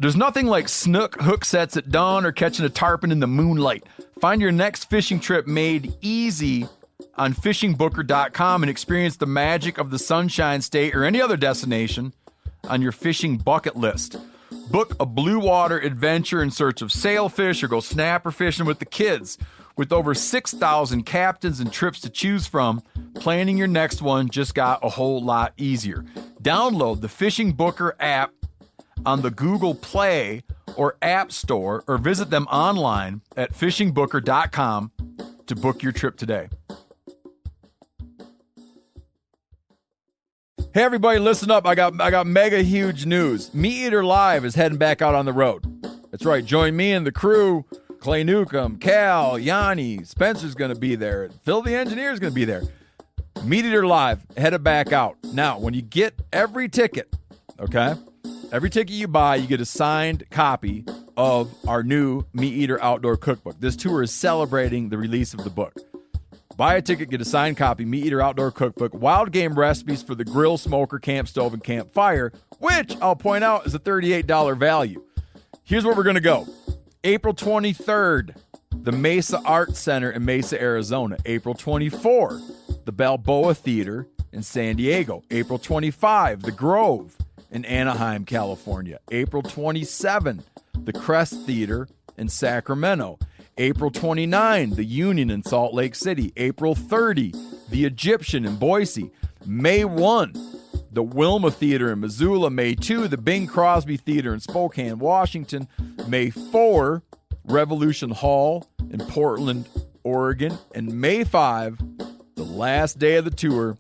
There's nothing like snook hook sets at dawn or catching a tarpon in the moonlight. Find your next fishing trip made easy on fishingbooker.com and experience the magic of the Sunshine State or any other destination on your fishing bucket list. Book a blue water adventure in search of sailfish or go snapper fishing with the kids. With over 6,000 captains and trips to choose from, planning your next one just got a whole lot easier. Download the Fishing Booker app on the Google Play or App Store, or visit them online at fishingbooker.com to book your trip today. Hey everybody, listen up. I got mega huge news. Meat Eater Live is heading back out on the road. That's right. Join me and the crew. Clay Newcomb, Cal, Yanni, Spencer's going to be there. Phil the Engineer is going to be there. Meat Eater Live headed back out. Now, when you get every ticket, okay? Every ticket you buy, you get a signed copy of our new Meat Eater Outdoor Cookbook. This tour is celebrating the release of the book. Buy a ticket, get a signed copy, Meat Eater Outdoor Cookbook, wild game recipes for the grill, smoker, camp stove, and campfire, which I'll point out is a $38 value. Here's where we're going to go. April 23rd, the Mesa Arts Center in Mesa, Arizona. April 24th, the Balboa Theater in San Diego. April 25, the Grove in Anaheim, California. April 27, the Crest Theater in Sacramento. April 29, the Union in Salt Lake City. April 30, the Egyptian in Boise. May 1, the Wilma Theater in Missoula. May 2, the Bing Crosby Theater in Spokane, Washington. May 4, Revolution Hall in Portland, Oregon. And May 5, the last day of the tour,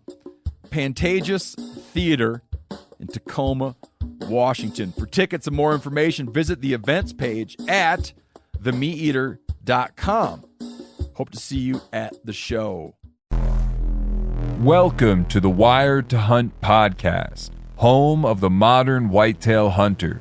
Pantages Theater in Tacoma, Washington. For tickets and more information, visit the events page at themeateater.com. Hope to see you at the show. Welcome to the Wired to Hunt podcast, home of the modern whitetail hunter.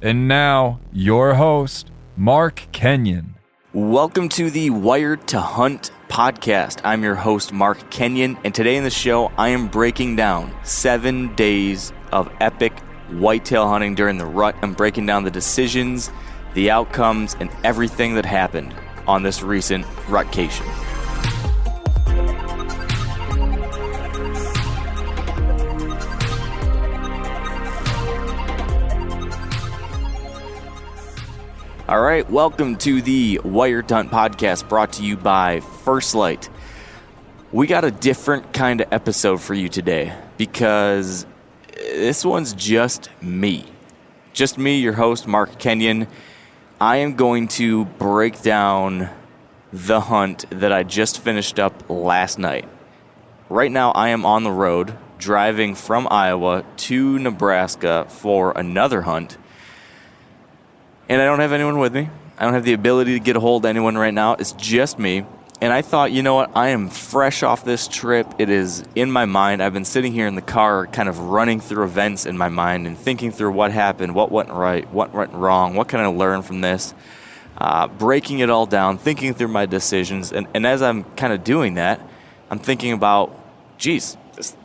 And now, your host, Mark Kenyon. Welcome to the Wired to Hunt podcast. I'm your host, Mark Kenyon, and today in the show, I am breaking down 7 days of epic whitetail hunting during the rut. I'm breaking down the decisions, the outcomes, and everything that happened on this recent Rut-cation. All right, welcome to the Wired to Hunt podcast, brought to you by First Light. We got a different kind of episode for you today because this one's just me. Just me, your host, Mark Kenyon. I am going to break down the hunt that I just finished up last night. Right now, I am on the road, driving from Iowa to Nebraska for another hunt. And I don't have anyone with me. I don't have the ability to get a hold of anyone right now. It's just me. And I thought, you know what? I am fresh off this trip. It is in my mind. I've been sitting here in the car kind of running through events in my mind and thinking through what happened, what went right, what went wrong, what can I learn from this, breaking it all down, thinking through my decisions. And as I'm kind of doing that, I'm thinking about, geez,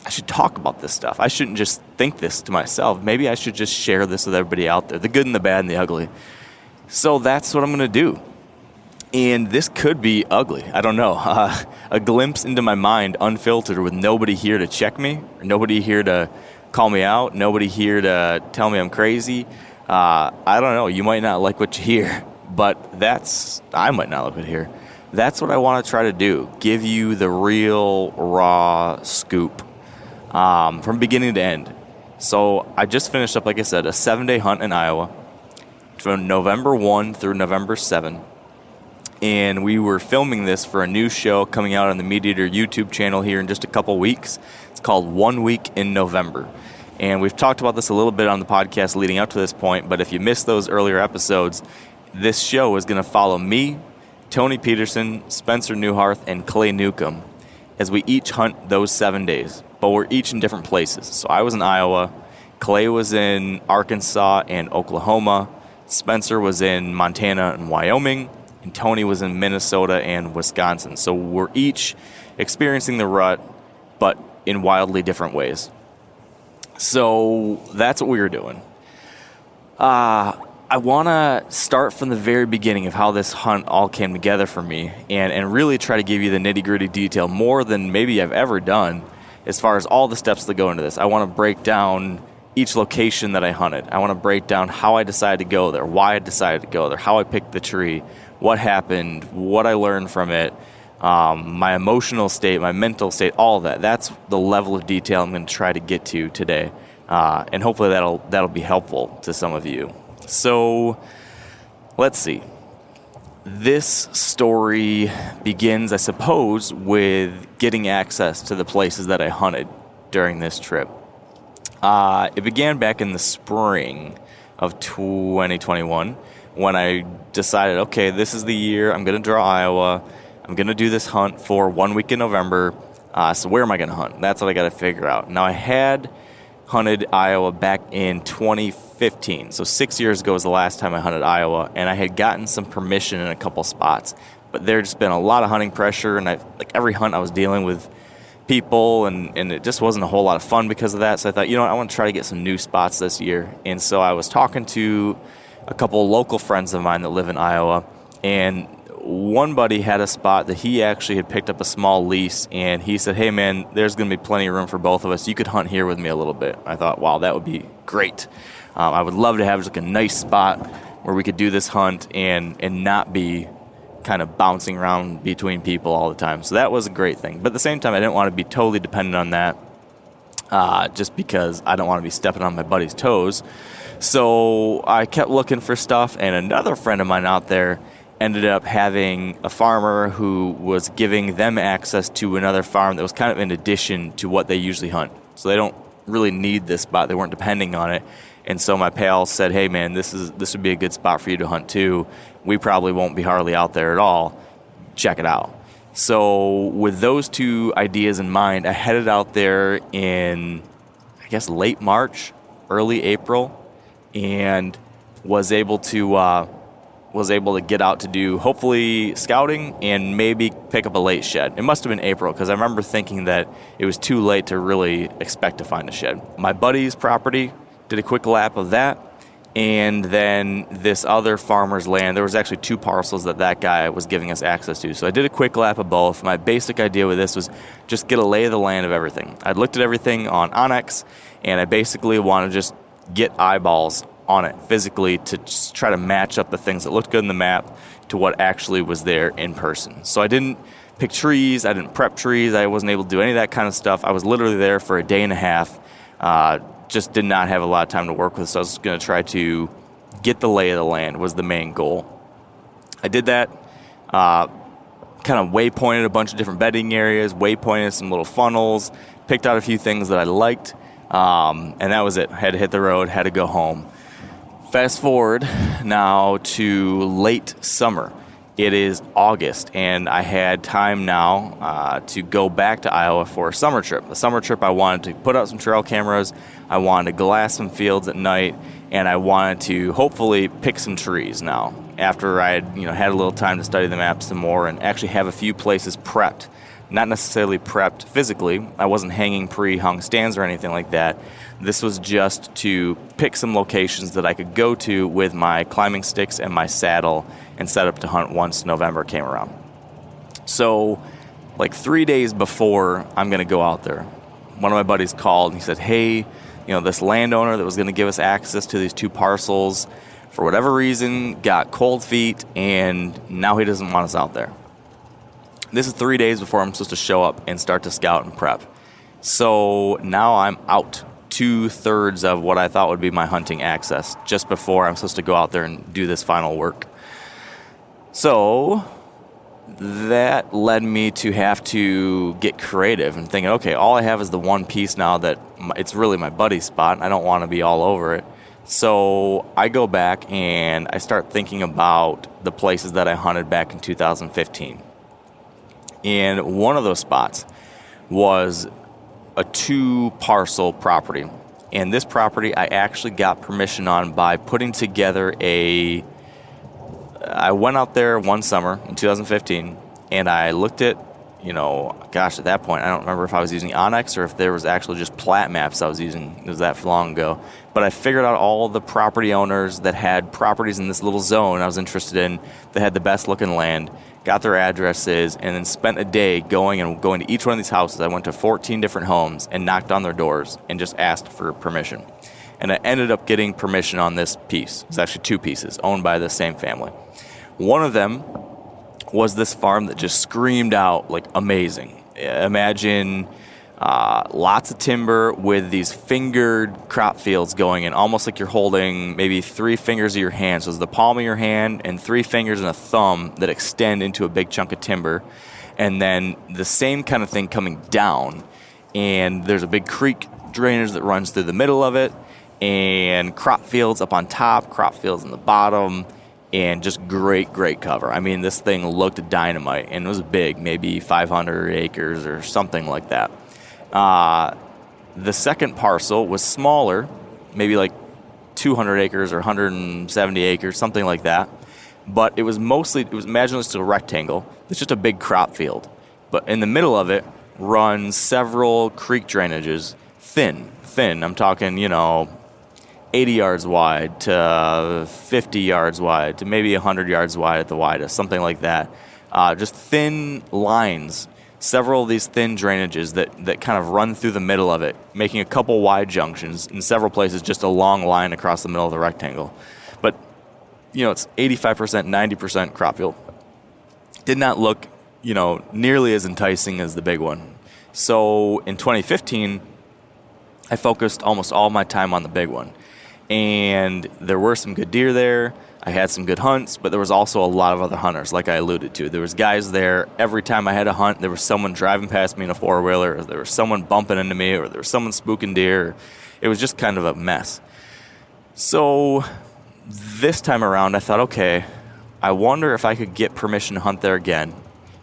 I should talk about this stuff. I shouldn't just think this to myself. Maybe I should just share this with everybody out there, the good and the bad and the ugly. So that's what I'm going to do. And this could be ugly. I don't know. A glimpse into my mind, unfiltered, with nobody here to check me, or nobody here to call me out, nobody here to tell me I'm crazy. I don't know. You might not like what you hear, but I might not like what I hear. That's what I want to try to do. Give you the real, raw scoop from beginning to end. So I just finished up, like I said, a 7-day hunt in Iowa from November 1 through November 7. And we were filming this for a new show coming out on the Meat Eater YouTube channel here in just a couple weeks. It's called 1 Week in November. And we've talked about this a little bit on the podcast leading up to this point, but if you missed those earlier episodes, this show is going to follow me, Tony Peterson, Spencer Newharth, and Clay Newcomb as we each hunt those 7 days. But we're each in different places. So I was in Iowa, Clay was in Arkansas and Oklahoma, Spencer was in Montana and Wyoming, and Tony was in Minnesota and Wisconsin. So we're each experiencing the rut, but in wildly different ways. So that's what we were doing. I want to start from the very beginning of how this hunt all came together for me and really try to give you the nitty-gritty detail more than maybe I've ever done as far as all the steps that go into this. I want to break down each location that I hunted. I want to break down how I decided to go there, why I decided to go there, how I picked the tree, what happened, what I learned from it, my emotional state, my mental state, all of that. That's the level of detail I'm going to try to get to today, and hopefully that'll be helpful to some of you. So let's see. This story begins, I suppose, with getting access to the places that I hunted during this trip. It began back in the spring of 2021 when I decided, okay, this is the year. I'm going to draw Iowa. I'm going to do this hunt for 1 week in November. So where am I going to hunt? That's what I got to figure out. Now, I had hunted Iowa back in 2015. So 6 years ago was the last time I hunted Iowa, and I had gotten some permission in a couple spots. But there just been a lot of hunting pressure, and like every hunt I was dealing with people, and it just wasn't a whole lot of fun because of that. So I thought, I want to try to get some new spots this year. And so I was talking to a couple local friends of mine that live in Iowa, and one buddy had a spot that he actually had picked up a small lease, and he said, hey man, there's going to be plenty of room for both of us. You could hunt here with me a little bit. I thought, wow, that would be great. I would love to have just like a nice spot where we could do this hunt and not be kind of bouncing around between people all the time. So that was a great thing. But at the same time, I didn't want to be totally dependent on that, just because I don't want to be stepping on my buddy's toes. So I kept looking for stuff, and another friend of mine out there ended up having a farmer who was giving them access to another farm that was kind of in addition to what they usually hunt. So they don't really need this spot. They weren't depending on it. And so my pal said, hey man, this would be a good spot for you to hunt too. We probably won't be hardly out there at all. Check it out. So with those two ideas in mind, I headed out there in, I guess, late March, early April, and was able to get out to do hopefully scouting and maybe pick up a late shed. It must have been April because I remember thinking that it was too late to really expect to find a shed. My buddy's property, did a quick lap of that, and then this other farmer's land. There was actually two parcels that guy was giving us access to. So I did a quick lap of both. My basic idea with this was just get a lay of the land of everything. I'd looked at everything on Onyx, and I basically wanted to just get eyeballs on it physically to just try to match up the things that looked good in the map to what actually was there in person. So I didn't pick trees, I didn't prep trees, I wasn't able to do any of that kind of stuff. I was literally there for a day and a half, just did not have a lot of time to work with, so I was going to try to get the lay of the land was the main goal. I did that, kind of waypointed a bunch of different bedding areas, waypointed some little funnels, picked out a few things that I liked, and that was it. I had to hit the road, had to go home. Fast forward now to late summer. It is August, and I had time now to go back to Iowa for a summer trip. The summer trip, I wanted to put out some trail cameras, I wanted to glass some fields at night, and I wanted to hopefully pick some trees now. After I had a little time to study the map some more and actually have a few places prepped. Not necessarily prepped physically. I wasn't hanging pre-hung stands or anything like that. This was just to pick some locations that I could go to with my climbing sticks and my saddle and set up to hunt once November came around. So, like 3 days before I'm going to go out there, one of my buddies called and he said, hey, this landowner that was going to give us access to these two parcels, for whatever reason, got cold feet, and now he doesn't want us out there. This is 3 days before I'm supposed to show up and start to scout and prep. So now I'm out 2/3 of what I thought would be my hunting access just before I'm supposed to go out there and do this final work. So that led me to have to get creative and thinking, okay, all I have is the one piece now that it's really my buddy's spot, and I don't want to be all over it. So I go back and I start thinking about the places that I hunted back in 2015. And one of those spots was a 2-parcel property. And this property I actually got permission on by putting together I went out there one summer in 2015, and I looked at, Gosh, at that point, I don't remember if I was using Onyx or if there was actually just plat maps I was using. It was that long ago. But I figured out all the property owners that had properties in this little zone I was interested in that had the best looking land, got their addresses, and then spent a day going to each one of these houses. I went to 14 different homes and knocked on their doors and just asked for permission. And I ended up getting permission on this piece. It's actually 2 pieces owned by the same family. One of them was this farm that just screamed out like amazing. Imagine lots of timber with these fingered crop fields going in, almost like you're holding maybe 3 fingers of your hand. So it's the palm of your hand and 3 fingers and a thumb that extend into a big chunk of timber. And then the same kind of thing coming down. And there's a big creek drainage that runs through the middle of it. And crop fields up on top, crop fields in the bottom. And just great cover. I mean, this thing looked dynamite, and it was big, maybe 500 acres or something like that. The second parcel was smaller, maybe like 200 acres or 170 acres, something like that. But imagine it's a rectangle. It's just a big crop field. But in the middle of it runs several creek drainages, thin. I'm talking, 80 yards wide to 50 yards wide to maybe 100 yards wide at the widest, something like that. Just thin lines, several of these thin drainages that kind of run through the middle of it, making a couple wide junctions, in several places just a long line across the middle of the rectangle. But, it's 85%, 90% crop field. Did not look, nearly as enticing as the big one. So in 2015, I focused almost all my time on the big one. And there were some good deer there. I had some good hunts, but there was also a lot of other hunters, like I alluded to. There was guys there. Every time I had a hunt, there was someone driving past me in a four-wheeler, or there was someone bumping into me, or there was someone spooking deer. It was just kind of a mess. So this time around, I thought, okay, I wonder if I could get permission to hunt there again,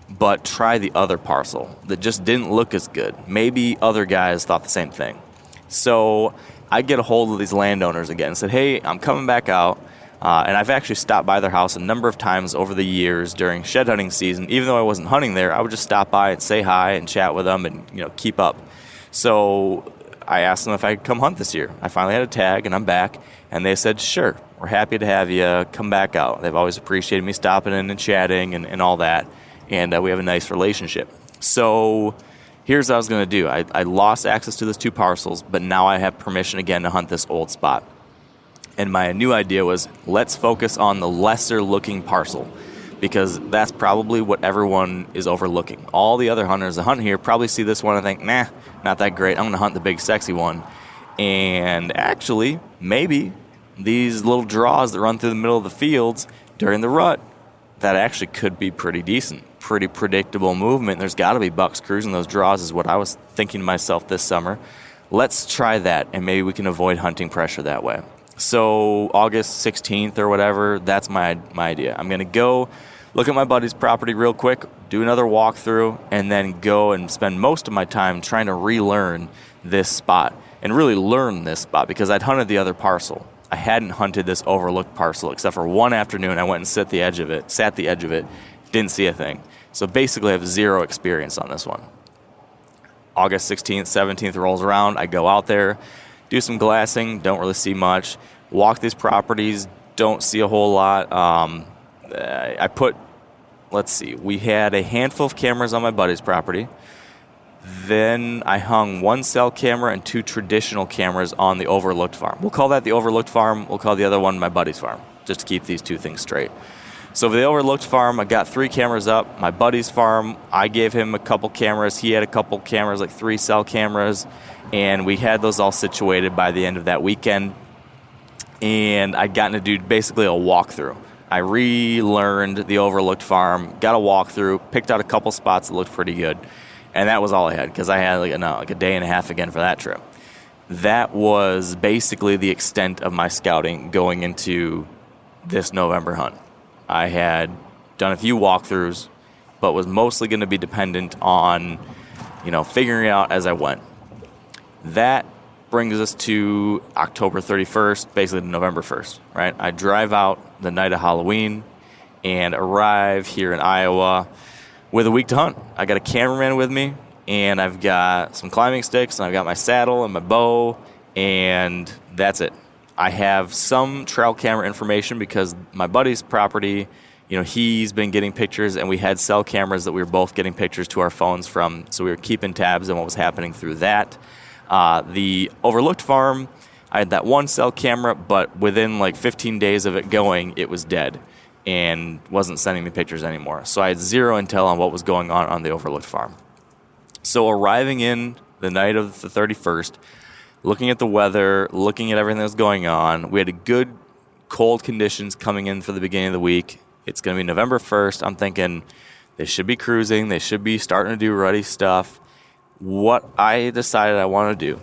but try the other parcel that just didn't look as good. Maybe other guys thought the same thing. So I get a hold of these landowners again and said, hey, I'm coming back out. And I've actually stopped by their house a number of times over the years during shed hunting season. Even though I wasn't hunting there, I would just stop by and say hi and chat with them and keep up. So I asked them if I could come hunt this year. I finally had a tag and I'm back. And they said, sure, we're happy to have you come back out. They've always appreciated me stopping in and chatting and all that. And we have a nice relationship. So here's what I was going to do. I lost access to those 2 parcels, but now I have permission again to hunt this old spot. And my new idea was, let's focus on the lesser looking parcel, because that's probably what everyone is overlooking. All the other hunters that hunt here probably see this one and think, nah, not that great. I'm going to hunt the big sexy one. And actually, maybe these little draws that run through the middle of the fields during the rut, that actually could be pretty decent, pretty predictable movement. There's got to be bucks cruising those draws is what I was thinking to myself this summer. Let's try that, and maybe we can avoid hunting pressure that way. So August 16th or whatever, that's my idea. I'm going to go look at my buddy's property real quick, do another walkthrough, and then go and spend most of my time trying to relearn this spot and really learn this spot, because I'd hunted the other parcel. I hadn't hunted this overlooked parcel except for one afternoon. I went and sat the edge of it, didn't see a thing. So basically I have zero experience on this one. August 16th, 17th rolls around. I go out there, do some glassing, don't really see much. Walk these properties, don't see a whole lot. We had a handful of cameras on my buddy's property. Then I hung 1 cell camera and 2 traditional cameras on the overlooked farm. We'll call that the overlooked farm. We'll call the other one my buddy's farm, just to keep these 2 things straight. So for the overlooked farm, I got 3 cameras up. My buddy's farm, I gave him a couple cameras. He had a couple cameras, like 3 cell cameras. And we had those all situated by the end of that weekend. And I'd gotten to do basically a walkthrough. I relearned the overlooked farm, got a walkthrough, picked out a couple spots that looked pretty good. And that was all I had, because I had like a day and a half again for that trip. That was basically the extent of my scouting going into this November hunt. I had done a few walkthroughs, but was mostly going to be dependent on, figuring it out as I went. That brings us to October 31st, basically November 1st, right? I drive out the night of Halloween and arrive here in Iowa with a week to hunt. I got a cameraman with me, and I've got some climbing sticks, and I've got my saddle and my bow, and that's it. I have some trail camera information because my buddy's property, he's been getting pictures, and we had cell cameras that we were both getting pictures to our phones from, so we were keeping tabs on what was happening through that. The overlooked farm, I had that one cell camera, but within like 15 days of it going, it was dead and wasn't sending me pictures anymore. So I had zero intel on what was going on the overlooked farm. So arriving in the night of the 31st, looking at the weather, looking at everything that was going on, we had a good cold conditions coming in for the beginning of the week. It's going to be November 1st. I'm thinking they should be cruising. They should be starting to do ruddy stuff. What I decided I wanted to do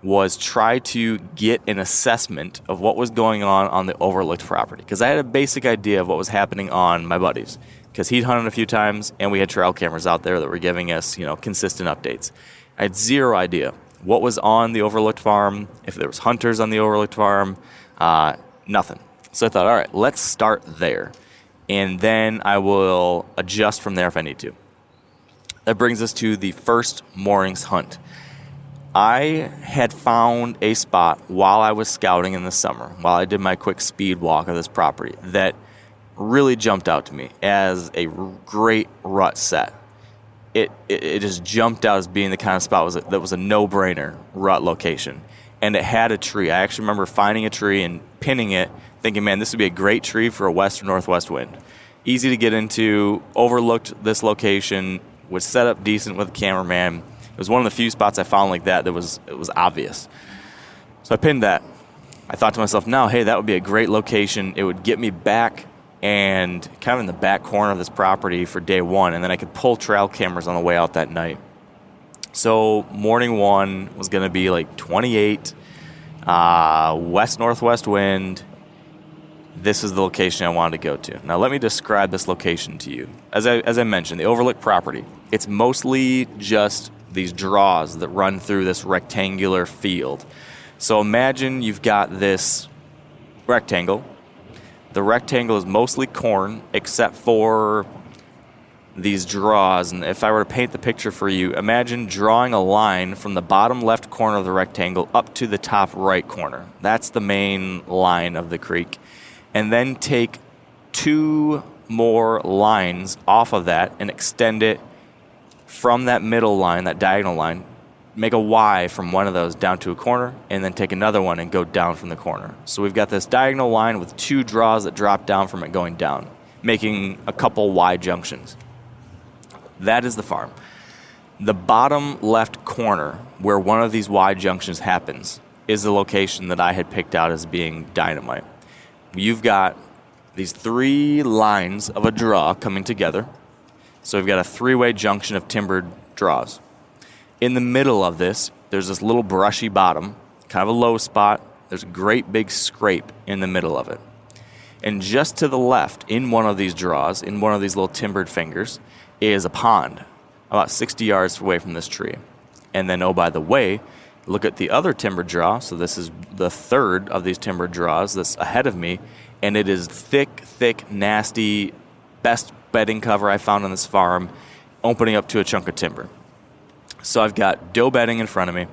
was try to get an assessment of what was going on the overlooked property, because I had a basic idea of what was happening on my buddies, because he'd hunted a few times and we had trail cameras out there that were giving us, consistent updates. I had zero idea what was on the overlooked farm, if there was hunters on the overlooked farm, nothing. So I thought, all right, let's start there, and then I will adjust from there if I need to. That brings us to the first morning's hunt. I had found a spot while I was scouting in the summer, while I did my quick speed walk of this property, that really jumped out to me as a great rut set. It just jumped out as being the kind of spot that was a no-brainer rut location. And it had a tree. I actually remember finding a tree and pinning it, thinking, man, this would be a great tree for a west or northwest wind. Easy to get into, overlooked this location, was set up decent with a cameraman. It was one of the few spots I found like that it was obvious. So I pinned that. I thought to myself, now, hey, that would be a great location. It would get me back and kind of in the back corner of this property for day one, and then I could pull trail cameras on the way out that night. So morning one was going to be like 28, west-northwest wind. This is the location I wanted to go to. Now let me describe this location to you. As I mentioned, the overlooked property, it's mostly just these draws that run through this rectangular field. So imagine you've got this rectangle. The rectangle is mostly corn except for these draws. And if I were to paint the picture for you, imagine drawing a line from the bottom left corner of the rectangle up to the top right corner. That's the main line of the creek. And then take two more lines off of that and extend it from that middle line, that diagonal line, make a Y from one of those down to a corner, and then take another one and go down from the corner. So we've got this diagonal line with two draws that drop down from it going down, making a couple Y junctions. That is the farm. The bottom left corner, where one of these Y junctions happens, is the location that I had picked out as being dynamite. You've got these three lines of a draw coming together. So we've got a three-way junction of timbered draws. In the middle of this, there's this little brushy bottom, kind of a low spot. There's a great big scrape in the middle of it. And just to the left, in one of these draws, in one of these little timbered fingers, is a pond, about 60 yards away from this tree. And then, oh, by the way, look at the other timbered draw. So this is the third of these timbered draws that's ahead of me, and it is thick, nasty, best bedding cover I found on this farm, opening up to a chunk of timber. So I've got doe bedding in front of me.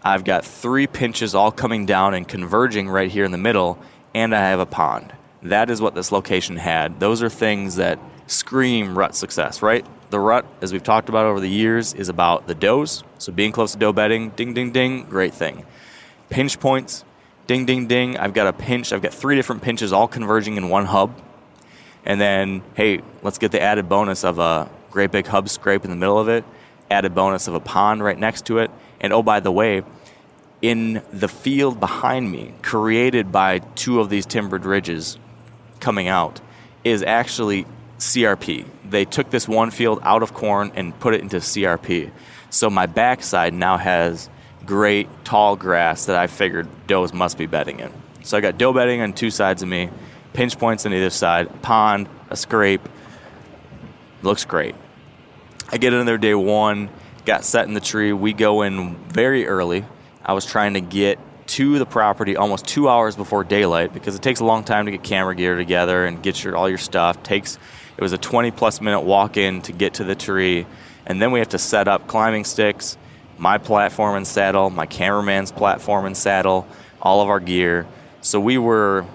I've got three pinches all coming down and converging right here in the middle, and I have a pond. That is what this location had. Those are things that scream rut success, right? The rut, as we've talked about over the years, is about the does. So being close to doe bedding, ding, ding, ding, great thing. Pinch points, ding, ding, ding. I've got three different pinches all converging in one hub. And then, hey, let's get the added bonus of a great big hub scrape in the middle of it, added bonus of a pond right next to it. And oh, by the way, in the field behind me, created by two of these timbered ridges coming out, is actually CRP. They took this one field out of corn and put it into CRP. So my backside now has great tall grass that I figured does must be bedding in. So I got doe bedding on two sides of me, pinch points on either side, a pond, a scrape. Looks great. I get in there day one, got set in the tree. We go in very early. I was trying to get to the property almost 2 hours before daylight because it takes a long time to get camera gear together and get all your stuff. It was a 20-plus minute walk-in to get to the tree, and then we have to set up climbing sticks, my platform and saddle, my cameraman's platform and saddle, all of our gear. So we were,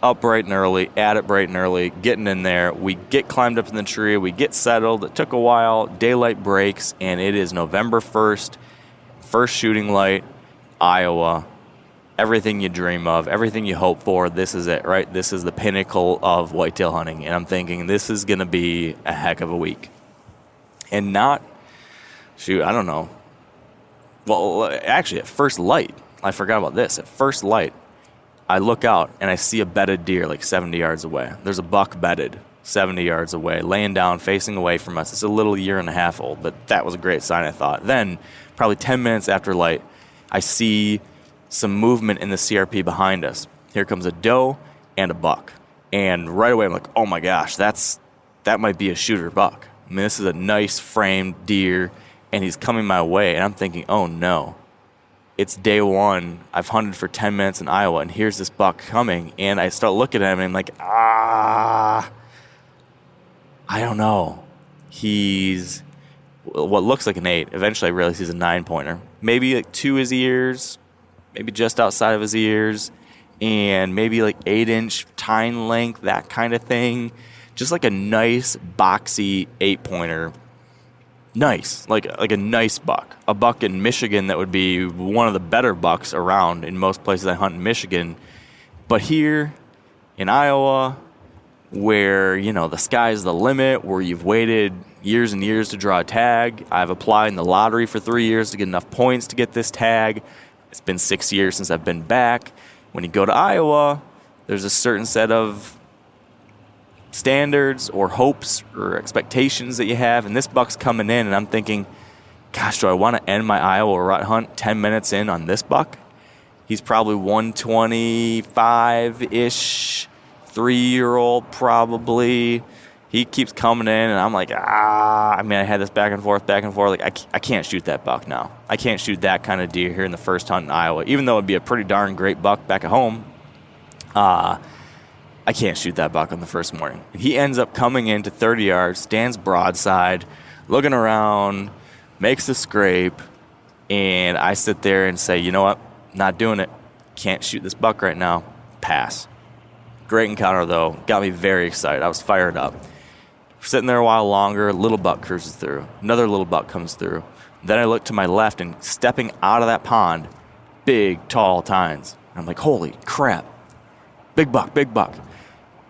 up bright and early, at it bright and early, getting in there. We get climbed up in the tree. We get settled. It took a while. Daylight breaks, and it is November 1st, first shooting light, Iowa. Everything you dream of, everything you hope for, this is it, right? This is the pinnacle of whitetail hunting. And I'm thinking this is going to be a heck of a week. And I don't know. Well, actually, at first light, I forgot about this. At first light, I look out and I see a bedded deer like 70 yards away. There's a buck bedded 70 yards away, laying down, facing away from us. It's a little 1.5 years old, but that was a great sign, I thought. Then, probably 10 minutes after light, I see some movement in the CRP behind us. Here comes a doe and a buck. And right away, I'm like, oh my gosh, that might be a shooter buck. I mean, this is a nice framed deer, and he's coming my way. And I'm thinking, oh no. It's day one. I've hunted for 10 minutes in Iowa, and here's this buck coming. And I start looking at him, and I'm like, I don't know. He's what looks like an 8. Eventually, I realize he's a 9-pointer. Maybe like to his ears, maybe just outside of his ears, and maybe like 8-inch tine length, that kind of thing. Just like a nice, boxy 8-pointer. Nice, like a nice buck. A buck in Michigan that would be one of the better bucks around in most places I hunt in Michigan. But here in Iowa, where, the sky's the limit, where you've waited years and years to draw a tag. I've applied in the lottery for 3 years to get enough points to get this tag. It's been 6 years since I've been back. When you go to Iowa, there's a certain set of standards or hopes or expectations that you have, and this buck's coming in, and I'm thinking, gosh, do I want to end my Iowa rut hunt 10 minutes in on this buck? He's probably 125-ish, 3-year-old probably. He keeps coming in, and I'm like, I had this back and forth. Like, I can't shoot that buck now. I can't shoot that kind of deer here in the first hunt in Iowa, even though it'd be a pretty darn great buck back at home. I can't shoot that buck on the first morning. He ends up coming into 30 yards, stands broadside, looking around, makes a scrape, and I sit there and say, you know what? Not doing it. Can't shoot this buck right now. Pass. Great encounter, though. Got me very excited. I was fired up. Sitting there a while longer, a little buck cruises through. Another little buck comes through. Then I look to my left, and stepping out of that pond, big, tall tines. I'm like, holy crap. Big buck, big buck.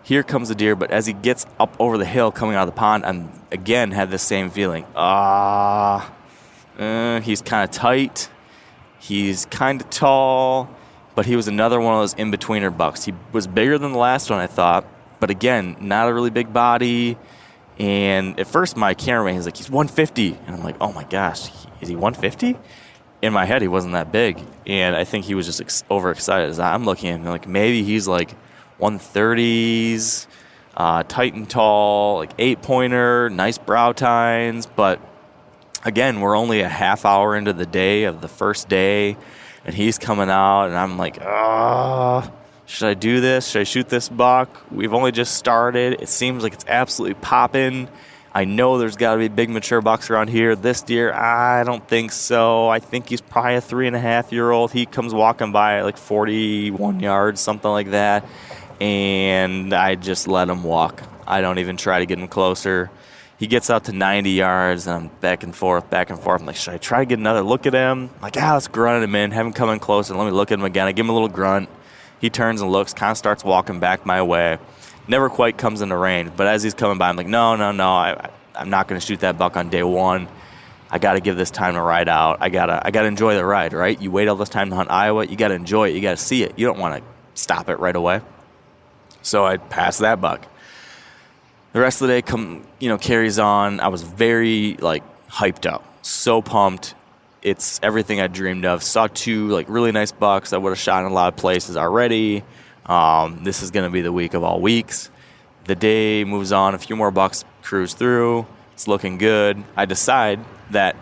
Here comes the deer, but as he gets up over the hill coming out of the pond, I again had the same feeling. He's kind of tight. He's kind of tall, but he was another one of those in-betweener bucks. He was bigger than the last one, I thought, but again, not a really big body. And at first, my cameraman was like, he's 150. And I'm like, oh my gosh, is he 150? In my head, he wasn't that big. And I think he was just overexcited. As I'm looking at him, like maybe he's like 130s, tight and tall, like 8-pointer, nice brow tines. But again, we're only a half hour into the day of the first day, and he's coming out, and I'm like, should I do this? Should I shoot this buck? We've only just started. It seems like it's absolutely popping. I know there's got to be big mature bucks around here. This deer, I don't think so. I think he's probably a 3.5-year-old. He comes walking by at like 41 yards, something like that. And I just let him walk. I don't even try to get him closer. He gets out to 90 yards, and I'm back and forth. I'm like, should I try to get another look at him? I'm like, let's grunt him in, have him come in closer, and let me look at him again. I give him a little grunt. He turns and looks, kind of starts walking back my way. Never quite comes into range, but as he's coming by, I'm like, no, I'm not going to shoot that buck on day one. I got to give this time to ride out. I gotta enjoy the ride, right? You wait all this time to hunt Iowa, you got to enjoy it. You got to see it. You don't want to stop it right away. So I passed that buck. The rest of the day carries on. I was very hyped up, so pumped. It's everything I dreamed of. Saw 2 really nice bucks I would have shot in a lot of places already. This is going to be the week of all weeks. The day moves on. A few more bucks cruise through. It's looking good. I decide that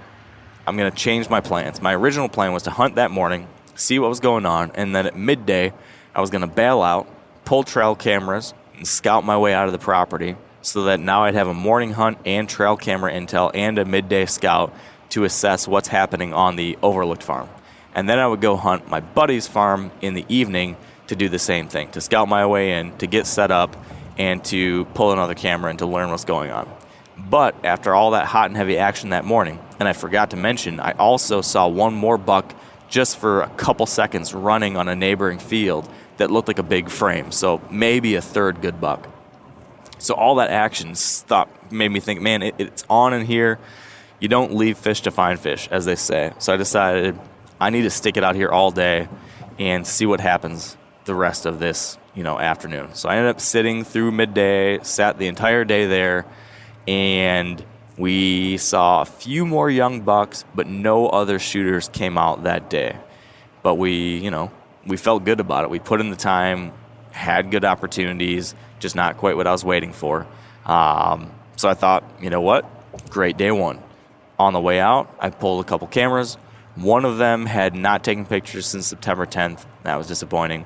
I'm going to change my plans. My original plan was to hunt that morning, see what was going on, and then at midday, I was going to bail out, pull trail cameras, and scout my way out of the property so that now I'd have a morning hunt and trail camera intel and a midday scout to assess what's happening on the overlooked farm. And then I would go hunt my buddy's farm in the evening to do the same thing, to scout my way in, to get set up, and to pull another camera and to learn what's going on. But after all that hot and heavy action that morning, and I forgot to mention, I also saw one more buck just for a couple seconds running on a neighboring field that looked like a big frame, so maybe a third good buck. So all that action made me think, man, it's on in here. You don't leave fish to find fish, as they say. So I decided I need to stick it out here all day and see what happens the rest of this, afternoon. So I ended up sitting through midday, sat the entire day there, and we saw a few more young bucks, but no other shooters came out that day. But we felt good about it. We put in the time, had good opportunities, just not quite what I was waiting for. So I thought, you know what? Great day one. On the way out, I pulled a couple cameras. One of them had not taken pictures since September 10th. That was disappointing.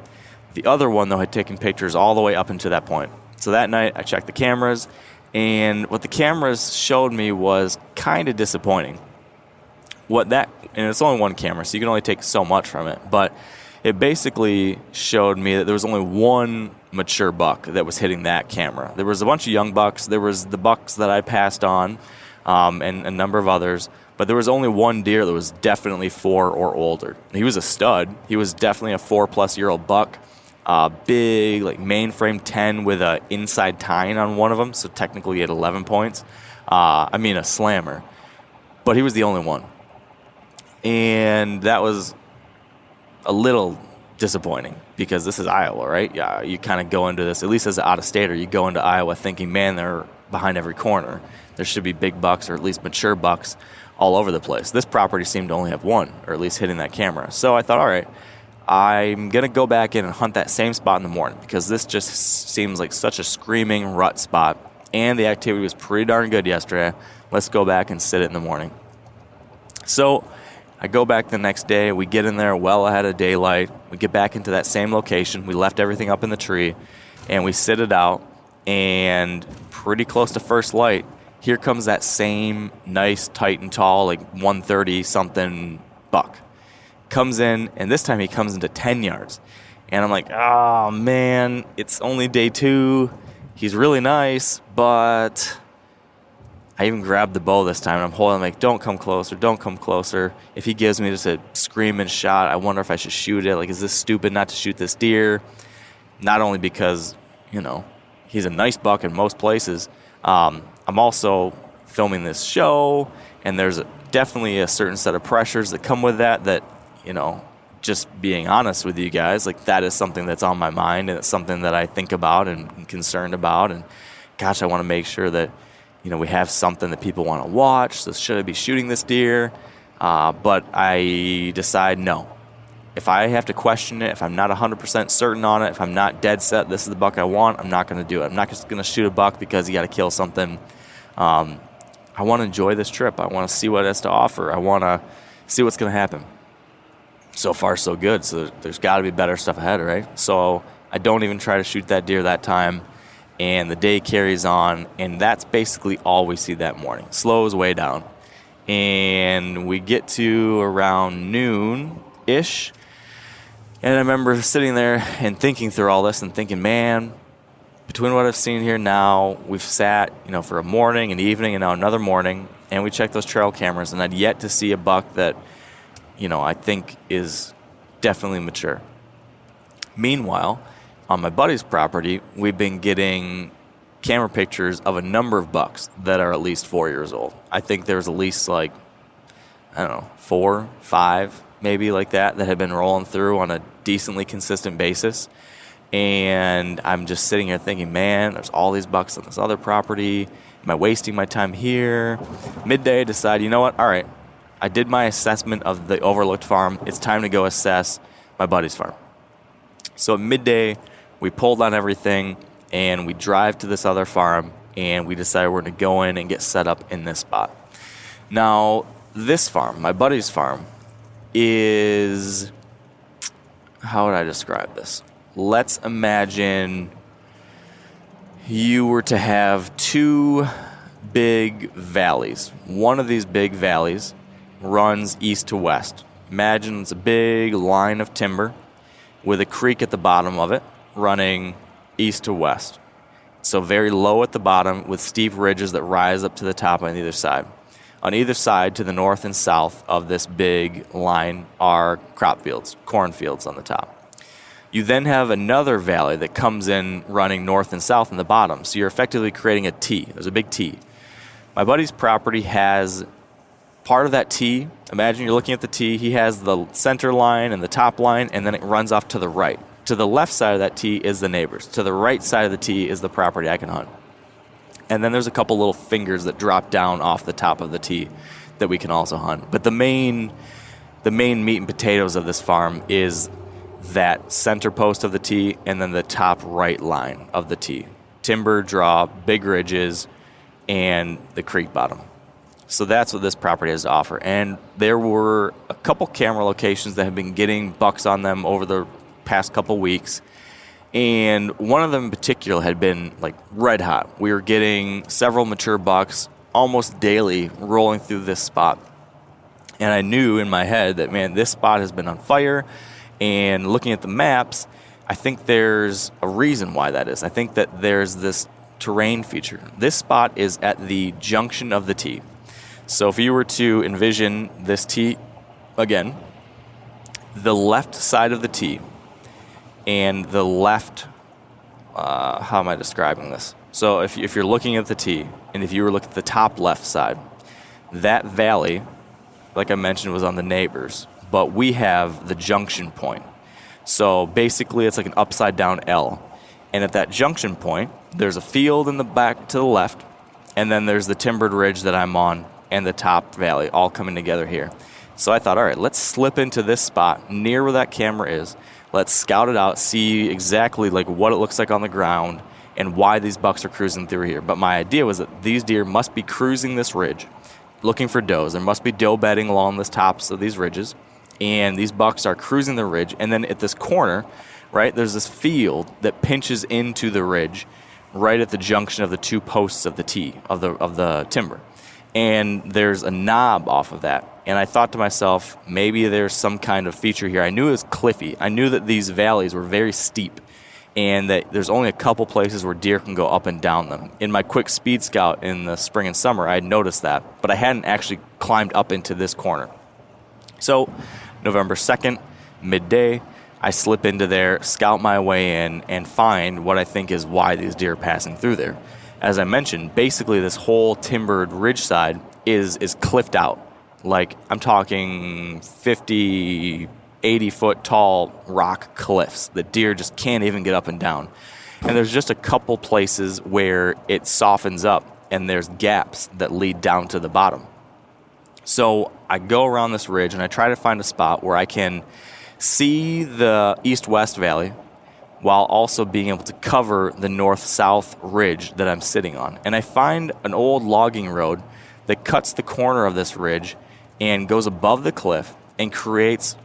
The other one, though, had taken pictures all the way up until that point. So that night, I checked the cameras, and what the cameras showed me was kind of disappointing. And it's only one camera, so you can only take so much from it, but it basically showed me that there was only one mature buck that was hitting that camera. There was a bunch of young bucks. There was the bucks that I passed on, and a number of others, but there was only one deer that was definitely 4 or older. He was a stud. He was definitely a 4-plus-year-old buck. Big, like mainframe 10 with a inside tine on one of them, so technically he had 11 points. A slammer. But he was the only one. And that was a little disappointing because this is Iowa, right? Yeah, you kind of go into this, at least as an out-of-stater, you go into Iowa thinking, man, they're behind every corner. There should be big bucks or at least mature bucks all over the place. This property seemed to only have one, or at least hitting that camera. So I thought, all right, I'm going to go back in and hunt that same spot in the morning because this just seems like such a screaming rut spot, and the activity was pretty darn good yesterday. Let's go back and sit it in the morning. So I go back the next day. We get in there well ahead of daylight. We get back into that same location. We left everything up in the tree, and we sit it out, and pretty close to first light, here comes that same nice, tight and tall, like 130-something buck. Comes in, and this time he comes into 10 yards. And I'm like, oh, man, it's only day 2. He's really nice, but I even grabbed the bow this time, and I'm holding him like, don't come closer, don't come closer. If he gives me just a screaming shot, I wonder if I should shoot it. Like, is this stupid not to shoot this deer? Not only because, he's a nice buck in most places. I'm also filming this show, and there's definitely a certain set of pressures that come with that, just being honest with you guys, like that is something that's on my mind, and it's something that I think about and am concerned about. And gosh, I want to make sure that, we have something that people want to watch. So should I be shooting this deer? But I decide no. If I have to question it, if I'm not 100% certain on it, if I'm not dead set, this is the buck I want, I'm not going to do it. I'm not just going to shoot a buck because you got to kill something. I want to enjoy this trip. I want to see what it has to offer. I want to see what's going to happen. So far, so good. So there's got to be better stuff ahead, right? So I don't even try to shoot that deer that time, and the day carries on, and that's basically all we see that morning. Slows way down. And we get to around noon-ish, and I remember sitting there and thinking through all this and thinking, man, between what I've seen here now, we've sat, for a morning, an evening, and now another morning, and we checked those trail cameras, and I'd yet to see a buck that, I think is definitely mature. Meanwhile, on my buddy's property, we've been getting camera pictures of a number of bucks that are at least 4 years old. I think there's at least 4, 5, maybe like that had been rolling through on a decently consistent basis. And I'm just sitting here thinking, man, there's all these bucks on this other property. Am I wasting my time here? Midday, I decide, you know what? All right, I did my assessment of the overlooked farm. It's time to go assess my buddy's farm. So at midday, we pulled on everything, and we drive to this other farm, and we decided we're going to go in and get set up in this spot. Now, this farm, my buddy's farm, is how would I describe this? Let's imagine you were to have two big valleys. One of these big valleys runs east to west. Imagine it's a big line of timber with a creek at the bottom of it running east to west. So very low at the bottom with steep ridges that rise up to the top on either side. On either side, to the north and south of this big line, are crop fields, cornfields on the top. You then have another valley that comes in running north and south in the bottom. So you're effectively creating a T. There's a big T. My buddy's property has part of that T. Imagine you're looking at the T. He has the center line and the top line, and then it runs off to the right. To the left side of that T is the neighbors. To the right side of the T is the property I can hunt. And then there's a couple little fingers that drop down off the top of the T that we can also hunt. But the main meat and potatoes of this farm is that center post of the T and then the top right line of the T. Timber draw, big ridges, and the creek bottom. So that's what this property has to offer. And there were a couple camera locations that have been getting bucks on them over the past couple weeks. And one of them in particular had been like red hot. We were getting several mature bucks almost daily rolling through this spot. And I knew in my head that, man, this spot has been on fire. And looking at the maps, I think there's a reason why that is. I think that there's this terrain feature. This spot is at the junction of the T. So if you were to envision this T, again, the left side of the T and the left, how am I describing this? So if you're looking at the T and if you were looking at the top left side, that valley, like I mentioned, was on the neighbors, but we have the junction point. So basically it's like an upside down L. And at that junction point, there's a field in the back to the left, and then there's the timbered ridge that I'm on and the top valley all coming together here. So I thought, all right, let's slip into this spot near where that camera is. Let's scout it out, see exactly like what it looks like on the ground and why these bucks are cruising through here. But my idea was that these deer must be cruising this ridge, looking for does. There must be doe bedding along the tops of these ridges, and these bucks are cruising the ridge. And then at this corner, right, there's this field that pinches into the ridge right at the junction of the two posts of the T, of the timber. And there's a knob off of that. And I thought to myself, maybe there's some kind of feature here. I knew it was cliffy. I knew that these valleys were very steep and that there's only a couple places where deer can go up and down them. In my quick speed scout in the spring and summer, I had noticed that, but I hadn't actually climbed up into this corner. So November 2nd, midday, I slip into there, scout my way in, and find what I think is why these deer are passing through there. As I mentioned, basically this whole timbered ridge side is cliffed out. Like, I'm talking 50, 80-foot tall rock cliffs that deer just can't even get up and down. And there's just a couple places where it softens up and there's gaps that lead down to the bottom. So I go around this ridge and I try to find a spot where I can see the east-west valley while also being able to cover the north-south ridge that I'm sitting on. And I find an old logging road that cuts the corner of this ridge and goes above the cliff and creates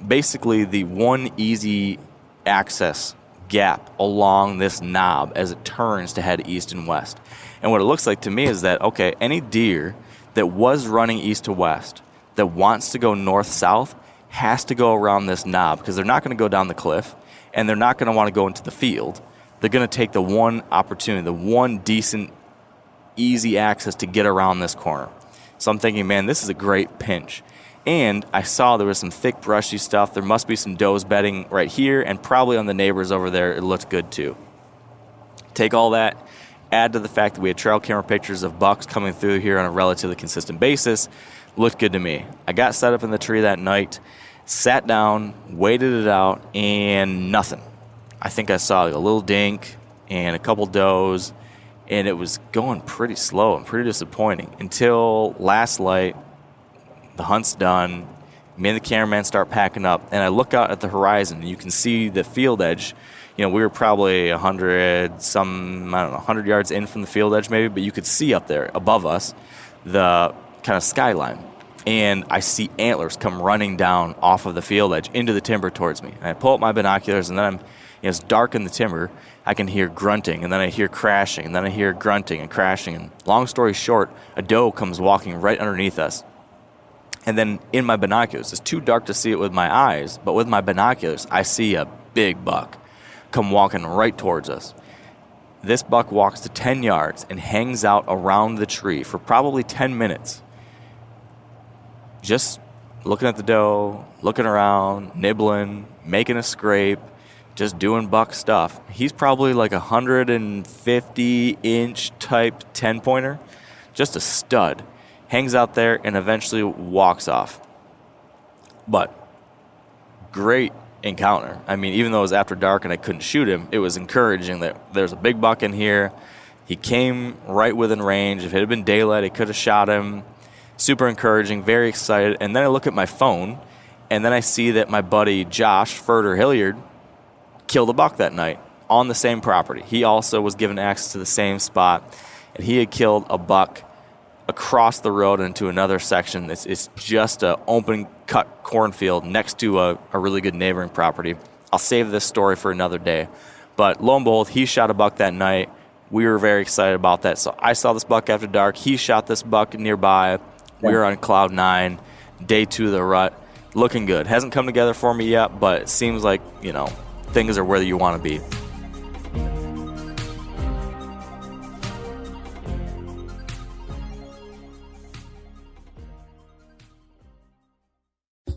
basically the one easy access gap along this knob as it turns to head east and west. And what it looks like to me is that, okay, any deer that was running east to west that wants to go north-south has to go around this knob because they're not going to go down the cliff and they're not going to want to go into the field. They're going to take the one opportunity, the one decent, easy access to get around this corner. So I'm thinking, man, this is a great pinch. And I saw there was some thick, brushy stuff. There must be some does bedding right here, and probably on the neighbors over there, it looked good too. Take all that, add to the fact that we had trail camera pictures of bucks coming through here on a relatively consistent basis. Looked good to me. I got set up in the tree that night, sat down, waited it out, and nothing. I think I saw like a little dink and a couple does, and it was going pretty slow and pretty disappointing until last light. The hunt's done. Me and the cameraman start packing up, and I look out at the horizon, and you can see the field edge. You know, we were probably 100 yards in from the field edge maybe, but you could see up there above us the kind of skyline. and I see antlers come running down off of the field edge into the timber towards me. And I pull up my binoculars, and then it's dark in the timber. I can hear grunting, and then I hear crashing, and then I hear grunting and crashing. And long story short, a doe comes walking right underneath us. And then in my binoculars, it's too dark to see it with my eyes, but with my binoculars, I see a big buck come walking right towards us. This buck walks to 10 yards and hangs out around the tree for probably 10 minutes. Just looking at the doe, looking around, nibbling, making a scrape, just doing buck stuff. He's probably like a 150-inch type 10-pointer, just a stud. Hangs out there and eventually walks off. But great encounter. I mean, even though it was after dark and I couldn't shoot him, it was encouraging that there's a big buck in here. He came right within range. If it had been daylight, I could have shot him. Super encouraging, very excited. And then I look at my phone, and then I see that my buddy Josh Furter Hilliard killed a buck that night on the same property. He also was given access to the same spot, and he had killed a buck across the road into another section. It's just an open cut cornfield next to a really good neighboring property. I'll save this story for another day. But lo and behold, he shot a buck that night. We were very excited about that. So I saw this buck after dark. He shot this buck nearby. We were on cloud 9, day 2 of the rut. Looking good. Hasn't come together for me yet, but it seems like, things are where you want to be.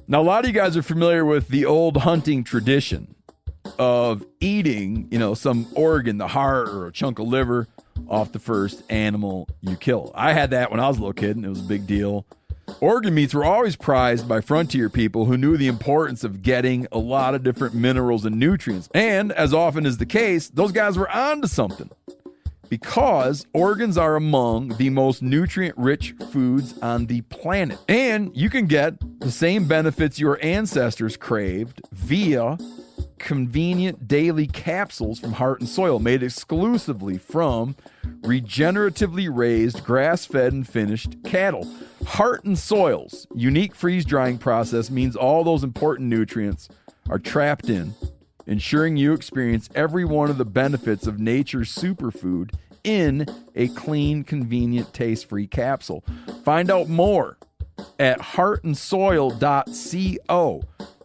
Now, a lot of you guys are familiar with the old hunting tradition of eating, some organ, the heart or a chunk of liver off the first animal you kill. I had that when I was a little kid, and it was a big deal. Organ meats were always prized by frontier people who knew the importance of getting a lot of different minerals and nutrients. And as often is the case, those guys were onto something, because organs are among the most nutrient-rich foods on the planet. And you can get the same benefits your ancestors craved via convenient daily capsules from Heart and Soil, made exclusively from regeneratively raised, grass-fed, and finished cattle. Heart and Soil's unique freeze-drying process means all those important nutrients are trapped in, ensuring you experience every one of the benefits of nature's superfood in a clean, convenient, taste-free capsule. Find out more at heartandsoil.co,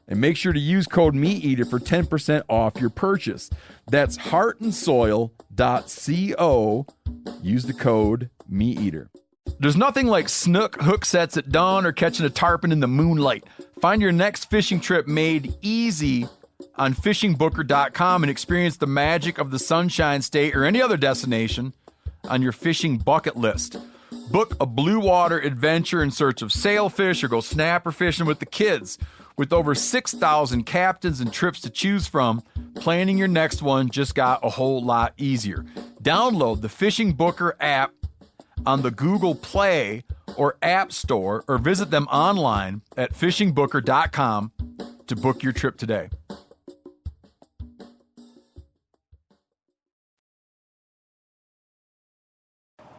and make sure to use code MeatEater for 10% off your purchase. That's heartandsoil.co. Use the code MeatEater. There's nothing like snook hook sets at dawn or catching a tarpon in the moonlight. Find your next fishing trip made easy on fishingbooker.com and experience the magic of the Sunshine State or any other destination on your fishing bucket list. Book a blue water adventure in search of sailfish or go snapper fishing with the kids. With over 6,000 captains and trips to choose from, planning your next one just got a whole lot easier. Download the Fishing Booker app on the Google Play or App Store, or visit them online at fishingbooker.com to book your trip today.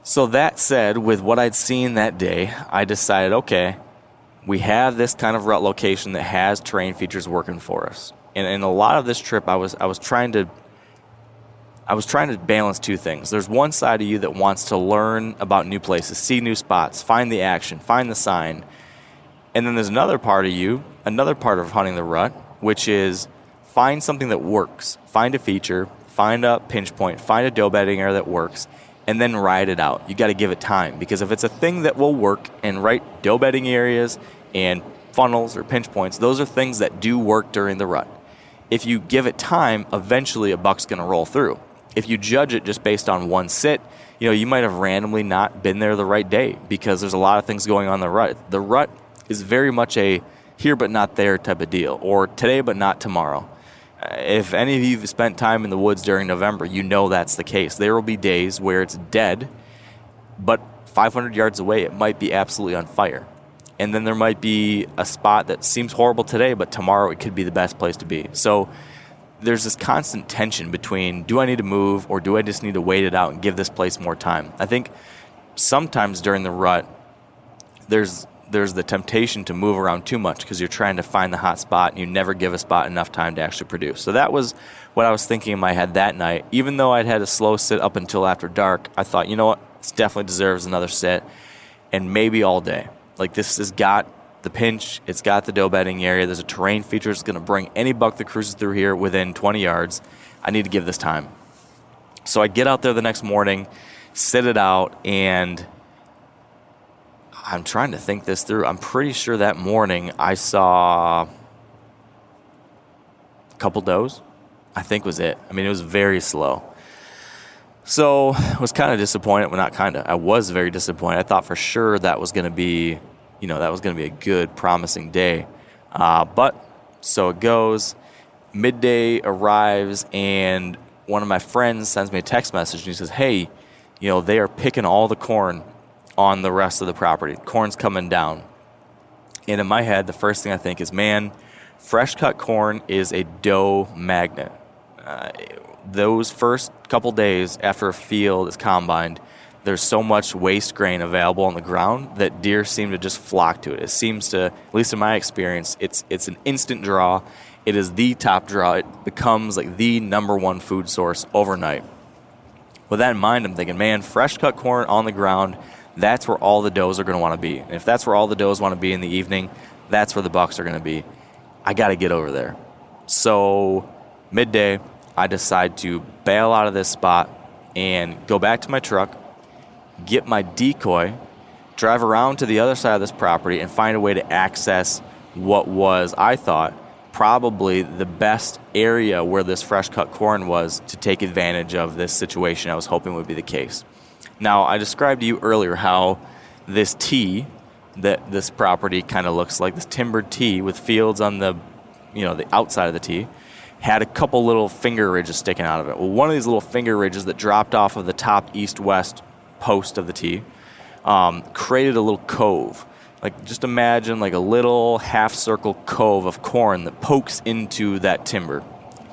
So that said, with what I'd seen that day, I decided, okay, we have this kind of rut location that has terrain features working for us. And in a lot of this trip, I was trying to balance two things. There's one side of you that wants to learn about new places, see new spots, find the action, find the sign. And then there's another part of you, another part of hunting the rut, which is find something that works. Find a feature, find a pinch point, find a doe bedding area that works, and then ride it out. You got to give it time, because if it's a thing that will work, and right, doe bedding areas and funnels or pinch points, those are things that do work during the rut. If you give it time, eventually a buck's going to roll through. If you judge it just based on one sit, you might have randomly not been there the right day, because there's a lot of things going on in the rut. The rut is very much a here but not there type of deal, or today but not tomorrow. If any of you have spent time in the woods during November, you know that's the case. There will be days where it's dead, but 500 yards away, it might be absolutely on fire. And then there might be a spot that seems horrible today, but tomorrow it could be the best place to be. So there's this constant tension between, do I need to move, or do I just need to wait it out and give this place more time? I think sometimes during the rut, there's there's the temptation to move around too much because you're trying to find the hot spot and you never give a spot enough time to actually produce. So that was what I was thinking in my head that night. Even though I'd had a slow sit up until after dark, I thought, you know what, this definitely deserves another sit, and maybe all day. Like, this has got the pinch, it's got the doe bedding area, there's a terrain feature that's going to bring any buck that cruises through here within 20 yards. I need to give this time. So I get out there the next morning, sit it out, and I'm trying to think this through. I'm pretty sure that morning I saw a couple does, I think was it. I mean, it was very slow. So I was kind of disappointed. Well, not kind of. I was very disappointed. I thought for sure that was going to be, a good, promising day. But so it goes. Midday arrives, and one of my friends sends me a text message, and he says, hey, they are picking all the corn on the rest of the property. Corn's coming down. And in my head, the first thing I think is, man, fresh cut corn is a doe magnet. Those first couple days after a field is combined, there's so much waste grain available on the ground that deer seem to just flock to it. It seems to, at least in my experience, it's an instant draw. It is the top draw. It becomes like the number one food source overnight. With that in mind, I'm thinking, man, fresh cut corn on the ground, that's where all the does are going to want to be. And if that's where all the does want to be in the evening, that's where the bucks are going to be. I got to get over there. So midday, I decide to bail out of this spot and go back to my truck, get my decoy, drive around to the other side of this property, and find a way to access what was, I thought, probably the best area where this fresh cut corn was to take advantage of this situation I was hoping would be the case. Now, I described to you earlier how this tee that this property kind of looks like, this timbered tee with fields on the outside of the tee, had a couple little finger ridges sticking out of it. Well, one of these little finger ridges that dropped off of the top east-west post of the tee created a little cove. Like, just imagine like a little half-circle cove of corn that pokes into that timber,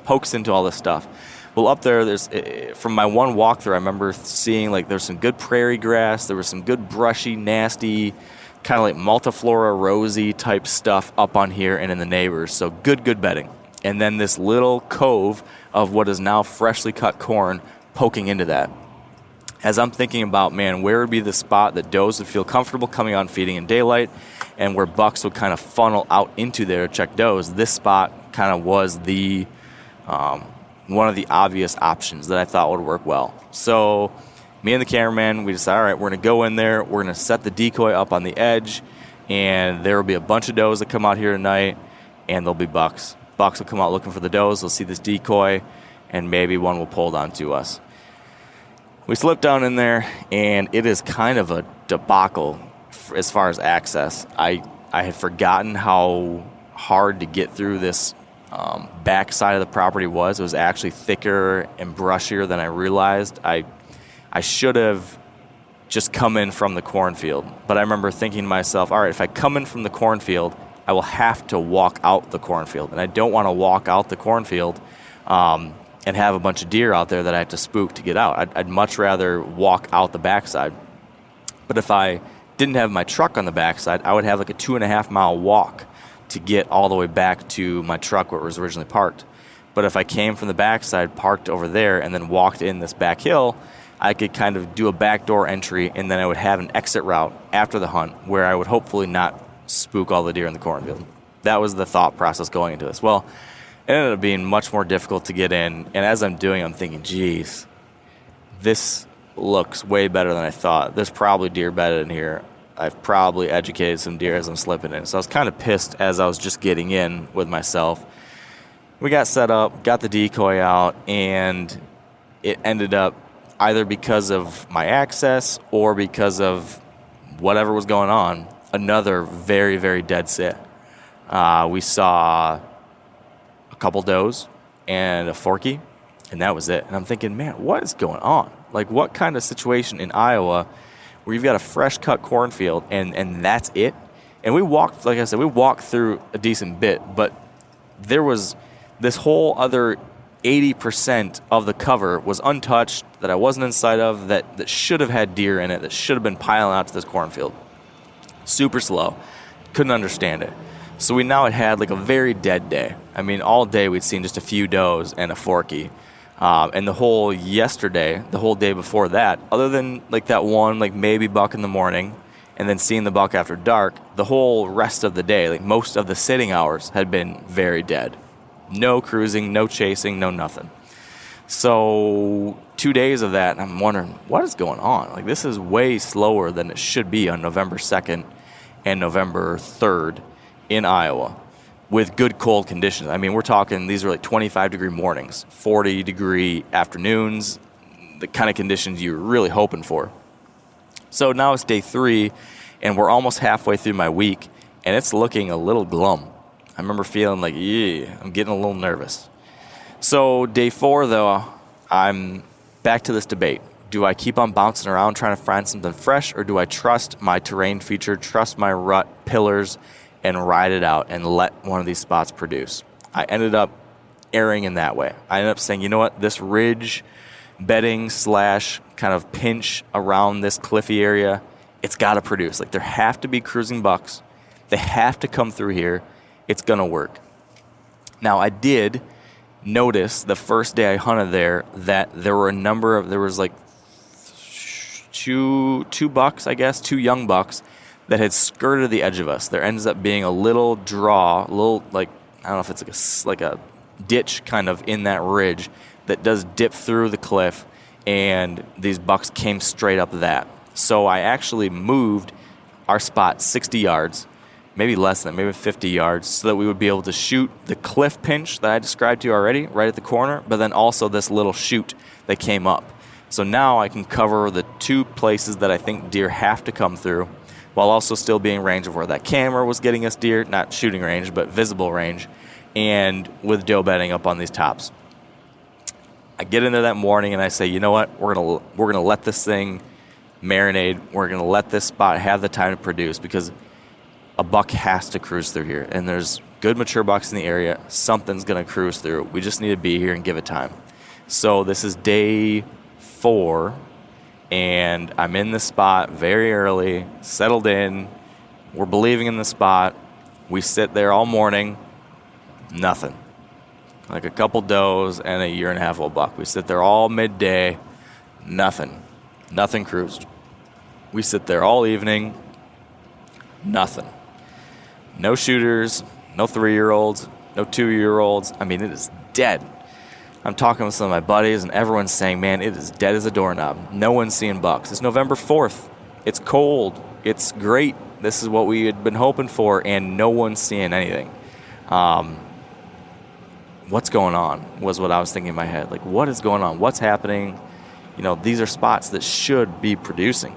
pokes into all this stuff. Well, up there, there's from my one walkthrough, I remember seeing like there's some good prairie grass, there was some good brushy, nasty, kind of like multiflora rosy type stuff up on here and in the neighbors. So good bedding. And then this little cove of what is now freshly cut corn poking into that. As I'm thinking about, man, where would be the spot that does would feel comfortable coming out and feeding in daylight, and where bucks would kind of funnel out into there to check does, this spot kind of was the one of the obvious options that I thought would work well. So me and the cameraman, we decided, all right, we're going to go in there, we're going to set the decoy up on the edge, and there will be a bunch of does that come out here tonight, and there'll be bucks. Bucks will come out looking for the does, they'll see this decoy, and maybe one will pull down to us. We slip down in there, and it is kind of a debacle as far as access. I had forgotten how hard to get through this back side of the property was. It was actually thicker and brushier than I realized. I should have just come in from the cornfield. But I remember thinking to myself, all right, if I come in from the cornfield, I will have to walk out the cornfield. And I don't want to walk out the cornfield and have a bunch of deer out there that I have to spook to get out. I'd much rather walk out the backside. But if I didn't have my truck on the backside, I would have like a 2.5 mile walk to get all the way back to my truck where it was originally parked. But if I came from the backside, parked over there, and then walked in this back hill, I could kind of do a backdoor entry, and then I would have an exit route after the hunt where I would hopefully not spook all the deer in the cornfield. That was the thought process going into this. Well, it ended up being much more difficult to get in, and as I'm doing, I'm thinking, geez, this looks way better than I thought. There's probably deer bedded in here. I've probably educated some deer as I'm slipping in. So I was kind of pissed as I was just getting in with myself. We got set up, got the decoy out, and it ended up either because of my access or because of whatever was going on, another very, very dead sit. We saw a couple does and a forky, and that was it. And I'm thinking, man, what is going on? Like, what kind of situation in Iowa where you've got a fresh cut cornfield and that's it? And we walked, like I said, we walked through a decent bit, but there was this whole other 80% of the cover was untouched that I wasn't in sight of, that should have had deer in it, that should have been piling out to this cornfield. Super slow. Couldn't understand it. So we now had like a very dead day. I mean, all day we'd seen just a few does and a forky. And the whole yesterday, the whole day before that, other than like that one, like maybe buck in the morning, and then seeing the buck after dark, the whole rest of the day, like most of the sitting hours had been very dead. No cruising, no chasing, no nothing. So 2 days of that, and I'm wondering, what is going on? Like, this is way slower than it should be on November 2nd and November 3rd in Iowa with good cold conditions. I mean, we're talking, these are like 25-degree mornings, 40-degree afternoons, the kind of conditions you're really hoping for. So now it's day 3, and we're almost halfway through my week, and it's looking a little glum. I remember feeling like, yeah, I'm getting a little nervous. So day 4, though, I'm back to this debate. Do I keep on bouncing around trying to find something fresh, or do I trust my terrain feature, trust my rut pillars, and ride it out and let one of these spots produce? I ended up erring in that way. I ended up saying, you know what, this ridge bedding / kind of pinch around this cliffy area, it's got to produce. Like, there have to be cruising bucks. They have to come through here. It's going to work. Now, I did notice the first day I hunted there that there was like two bucks, I guess, 2 young bucks that had skirted the edge of us. There ends up being a little draw, like, I don't know if it's like a ditch kind of in that ridge that does dip through the cliff, and these bucks came straight up that. So I actually moved our spot 60 yards, maybe less than, maybe 50 yards, so that we would be able to shoot the cliff pinch that I described to you already, right at the corner, but then also this little chute that came up. So now I can cover the 2 places that I think deer have to come through, while also still being range of where that camera was getting us deer, not shooting range, but visible range, and with doe bedding up on these tops. I get into that morning and I say, you know what, we're gonna let this thing marinate. We're gonna let this spot have the time to produce, because a buck has to cruise through here, and there's good mature bucks in the area. Something's gonna cruise through. We just need to be here and give it time. So this is day 4, and I'm in this spot very early, settled in. We're believing in the spot. We sit there all morning, nothing. Like a couple does and a 1.5-year-old buck. We sit there all midday, nothing. Nothing cruised. We sit there all evening, nothing. No shooters, no 3-year-olds, no 2-year-olds. I mean, it is dead. I'm talking with some of my buddies, and everyone's saying, man, it is dead as a doorknob. No one's seeing bucks. It's November 4th. It's cold. It's great. This is what we had been hoping for, and no one's seeing anything. What's going on was what I was thinking in my head. Like, what is going on? What's happening? You know, these are spots that should be producing.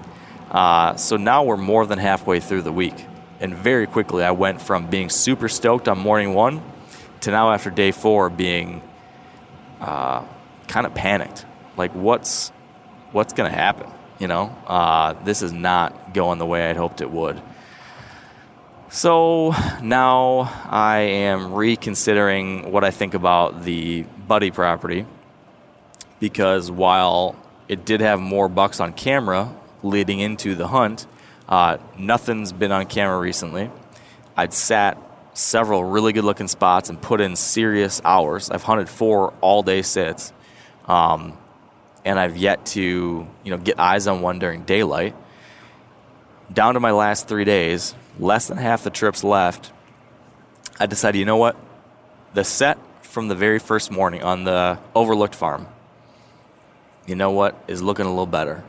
So now we're more than halfway through the week. And very quickly I went from being super stoked on morning 1 to now after day 4 being kind of panicked. Like, what's going to happen? You know, this is not going the way I'd hoped it would. So now I am reconsidering what I think about the Buddy property, because while it did have more bucks on camera leading into the hunt, nothing's been on camera recently. I'd sat several really good-looking spots and put in serious hours. I've hunted 4 all-day sits, and I've yet to, get eyes on one during daylight. Down to my last 3 days, less than half the trips left, I decided, you know what? The set from the very first morning on the overlooked farm, you know what, is looking a little better.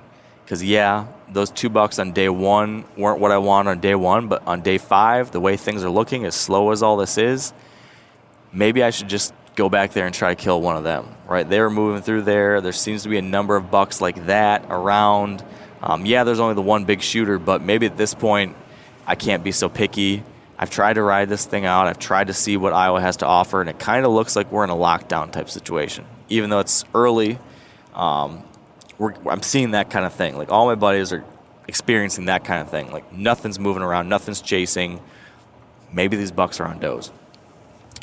Because, yeah, those 2 bucks on day 1 weren't what I wanted on day 1, but on day 5, the way things are looking, as slow as all this is, maybe I should just go back there and try to kill one of them, right? They were moving through there. There seems to be a number of bucks like that around. There's only the one big shooter, but maybe at this point I can't be so picky. I've tried to ride this thing out. I've tried to see what Iowa has to offer, and it kind of looks like we're in a lockdown type situation. Even though it's early, I'm seeing that kind of thing. Like, all my buddies are experiencing that kind of thing. Like, nothing's moving around, nothing's chasing. Maybe these bucks are on does.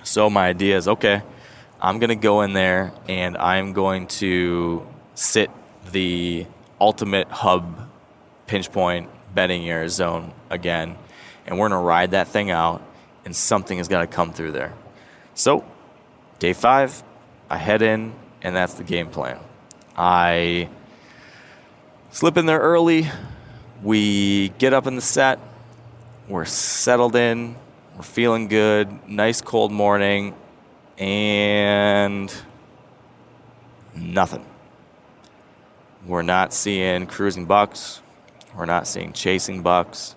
So my idea is, okay, I'm going to go in there and I'm going to sit the ultimate hub pinch point bedding area zone again, and we're going to ride that thing out, and something has got to come through there. So, day 5, I head in, and that's the game plan. I slip in there early. We get up in the set. We're settled in. We're feeling good. Nice cold morning. And nothing. We're not seeing cruising bucks. We're not seeing chasing bucks.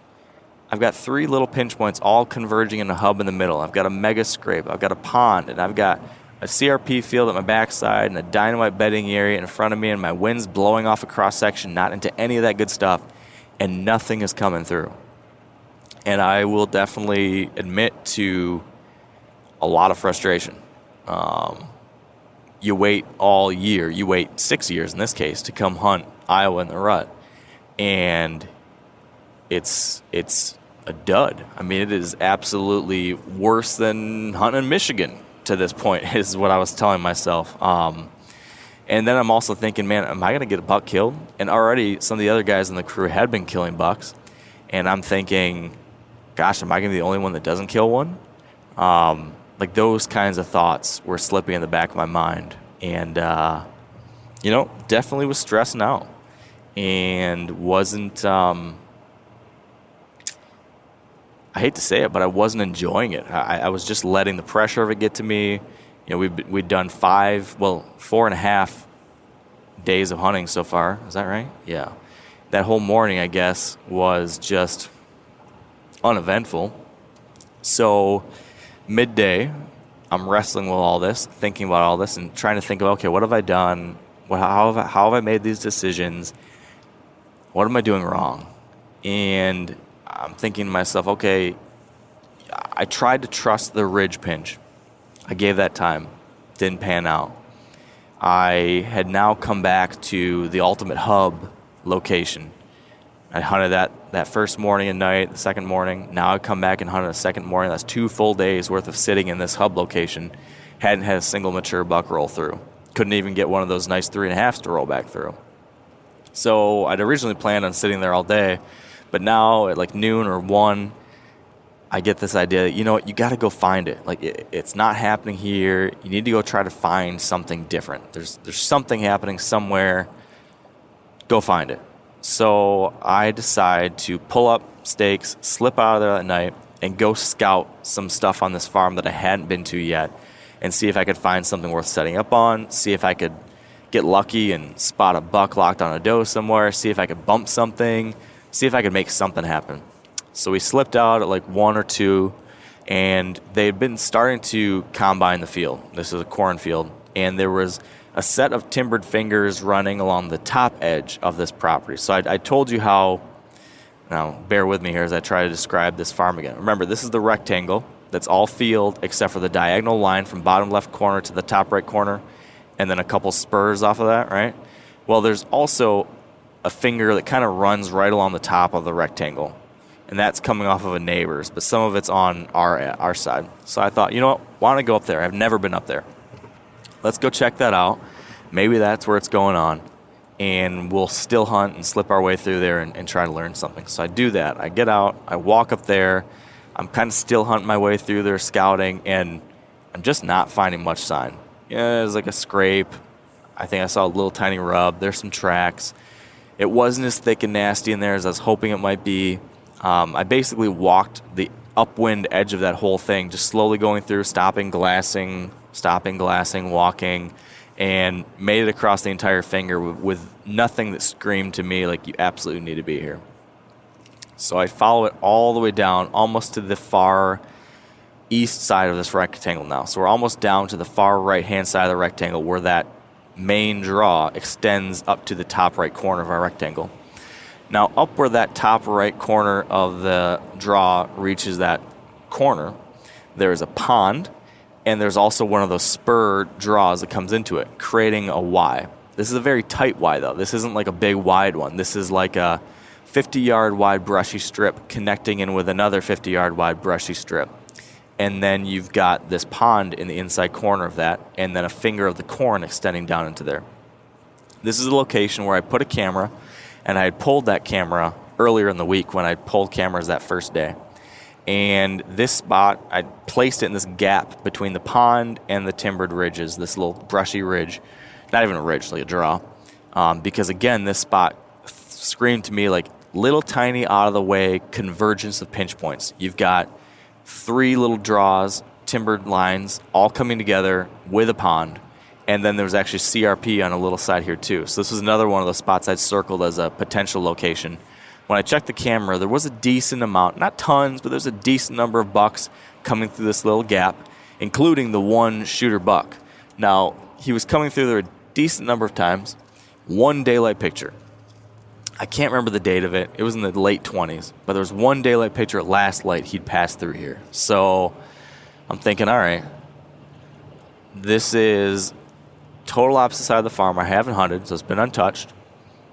I've got 3 little pinch points all converging in a hub in the middle. I've got a mega scrape. I've got a pond. And I've got a CRP field at my backside and a dynamite bedding area in front of me, and my wind's blowing off a cross-section, not into any of that good stuff, and nothing is coming through. And I will definitely admit to a lot of frustration. You wait all year. You wait 6 years in this case to come hunt Iowa in the rut, and it's a dud. I mean, it is absolutely worse than hunting in Michigan to this point, is what I was telling myself. And then I'm also thinking, man, am I going to get a buck killed? And already some of the other guys in the crew had been killing bucks. And I'm thinking, gosh, am I going to be the only one that doesn't kill one? Like those kinds of thoughts were slipping in the back of my mind. And, definitely was stressing out and wasn't, I hate to say it, but I wasn't enjoying it. I was just letting the pressure of it get to me. We'd done 4.5 days of hunting so far. Is that right? Yeah. That whole morning, I guess, was just uneventful. So midday, I'm wrestling with all this, thinking about all this, and trying to think about, okay, what have I done? How have I made these decisions? What am I doing wrong? And I'm thinking to myself, okay, I tried to trust the ridge pinch. I gave that time. Didn't pan out. I had now come back to the ultimate hub location. I hunted that first morning and night, the second morning. Now I come back and hunted a second morning. That's 2 full days worth of sitting in this hub location. Hadn't had a single mature buck roll through. Couldn't even get one of those nice 3.5s to roll back through. So I'd originally planned on sitting there all day, but now at like noon or 1, I get this idea that, you know what, you got to go find it. Like it's not happening here. You need to go try to find something different. There's something happening somewhere. Go find it. So I decide to pull up stakes, slip out of there that night, and go scout some stuff on this farm that I hadn't been to yet, and see if I could find something worth setting up on, see if I could get lucky and spot a buck locked on a doe somewhere, see if I could bump something, see if I could make something happen. So we slipped out at like 1 or 2, and they had been starting to combine the field. This is a cornfield, and there was a set of timbered fingers running along the top edge of this property. So I told you how, now bear with me here as I try to describe this farm again. Remember, this is the rectangle that's all field except for the diagonal line from bottom left corner to the top right corner, and then a couple spurs off of that, right? Well, there's also a finger that kind of runs right along the top of the rectangle, and that's coming off of a neighbor's, but some of it's on our side. So I thought, you know what, why don't I go up there? I've never been up there. Let's go check that out. Maybe that's where it's going on, and we'll still hunt and slip our way through there and try to learn something. So I do that. I get out. I walk up there. I'm kind of still hunting my way through there, scouting, and I'm just not finding much sign. Yeah, there's like a scrape. I think I saw a little tiny rub. There's some tracks. It wasn't as thick and nasty in there as I was hoping it might be. I basically walked the upwind edge of that whole thing, just slowly going through, stopping, glassing, walking, and made it across the entire finger with nothing that screamed to me like you absolutely need to be here. So I follow it all the way down, almost to the far east side of this rectangle now. So we're almost down to the far right-hand side of the rectangle where that main draw extends up to the top right corner of our rectangle. Now, up where that top right corner of the draw reaches that corner, there is a pond, and there's also one of those spur draws that comes into it, creating a Y. This is a very tight Y, though. This isn't like a big wide one. This is like a 50-yard wide brushy strip connecting in with another 50-yard wide brushy strip. And then you've got this pond in the inside corner of that, and then a finger of the corn extending down into there. This is a location where I put a camera, and I had pulled that camera earlier in the week when I pulled cameras that first day. And this spot, I placed it in this gap between the pond and the timbered ridges, this little brushy ridge. Not even a ridge, like a draw. Because again, this spot screamed to me like little tiny out of the way convergence of pinch points. You've got 3 little draws, timbered lines, all coming together with a pond. And then there was actually CRP on a little side here too. So this was another one of those spots I'd circled as a potential location. When I checked the camera, there was a decent amount, not tons, but there's a decent number of bucks coming through this little gap, including the one shooter buck. Now, he was coming through there a decent number of times. One daylight picture. I can't remember the date of it. It was in the late 20s, but there was one daylight picture at last light he'd passed through here. So I'm thinking, all right, this is total opposite side of the farm. I haven't hunted, so it's been untouched.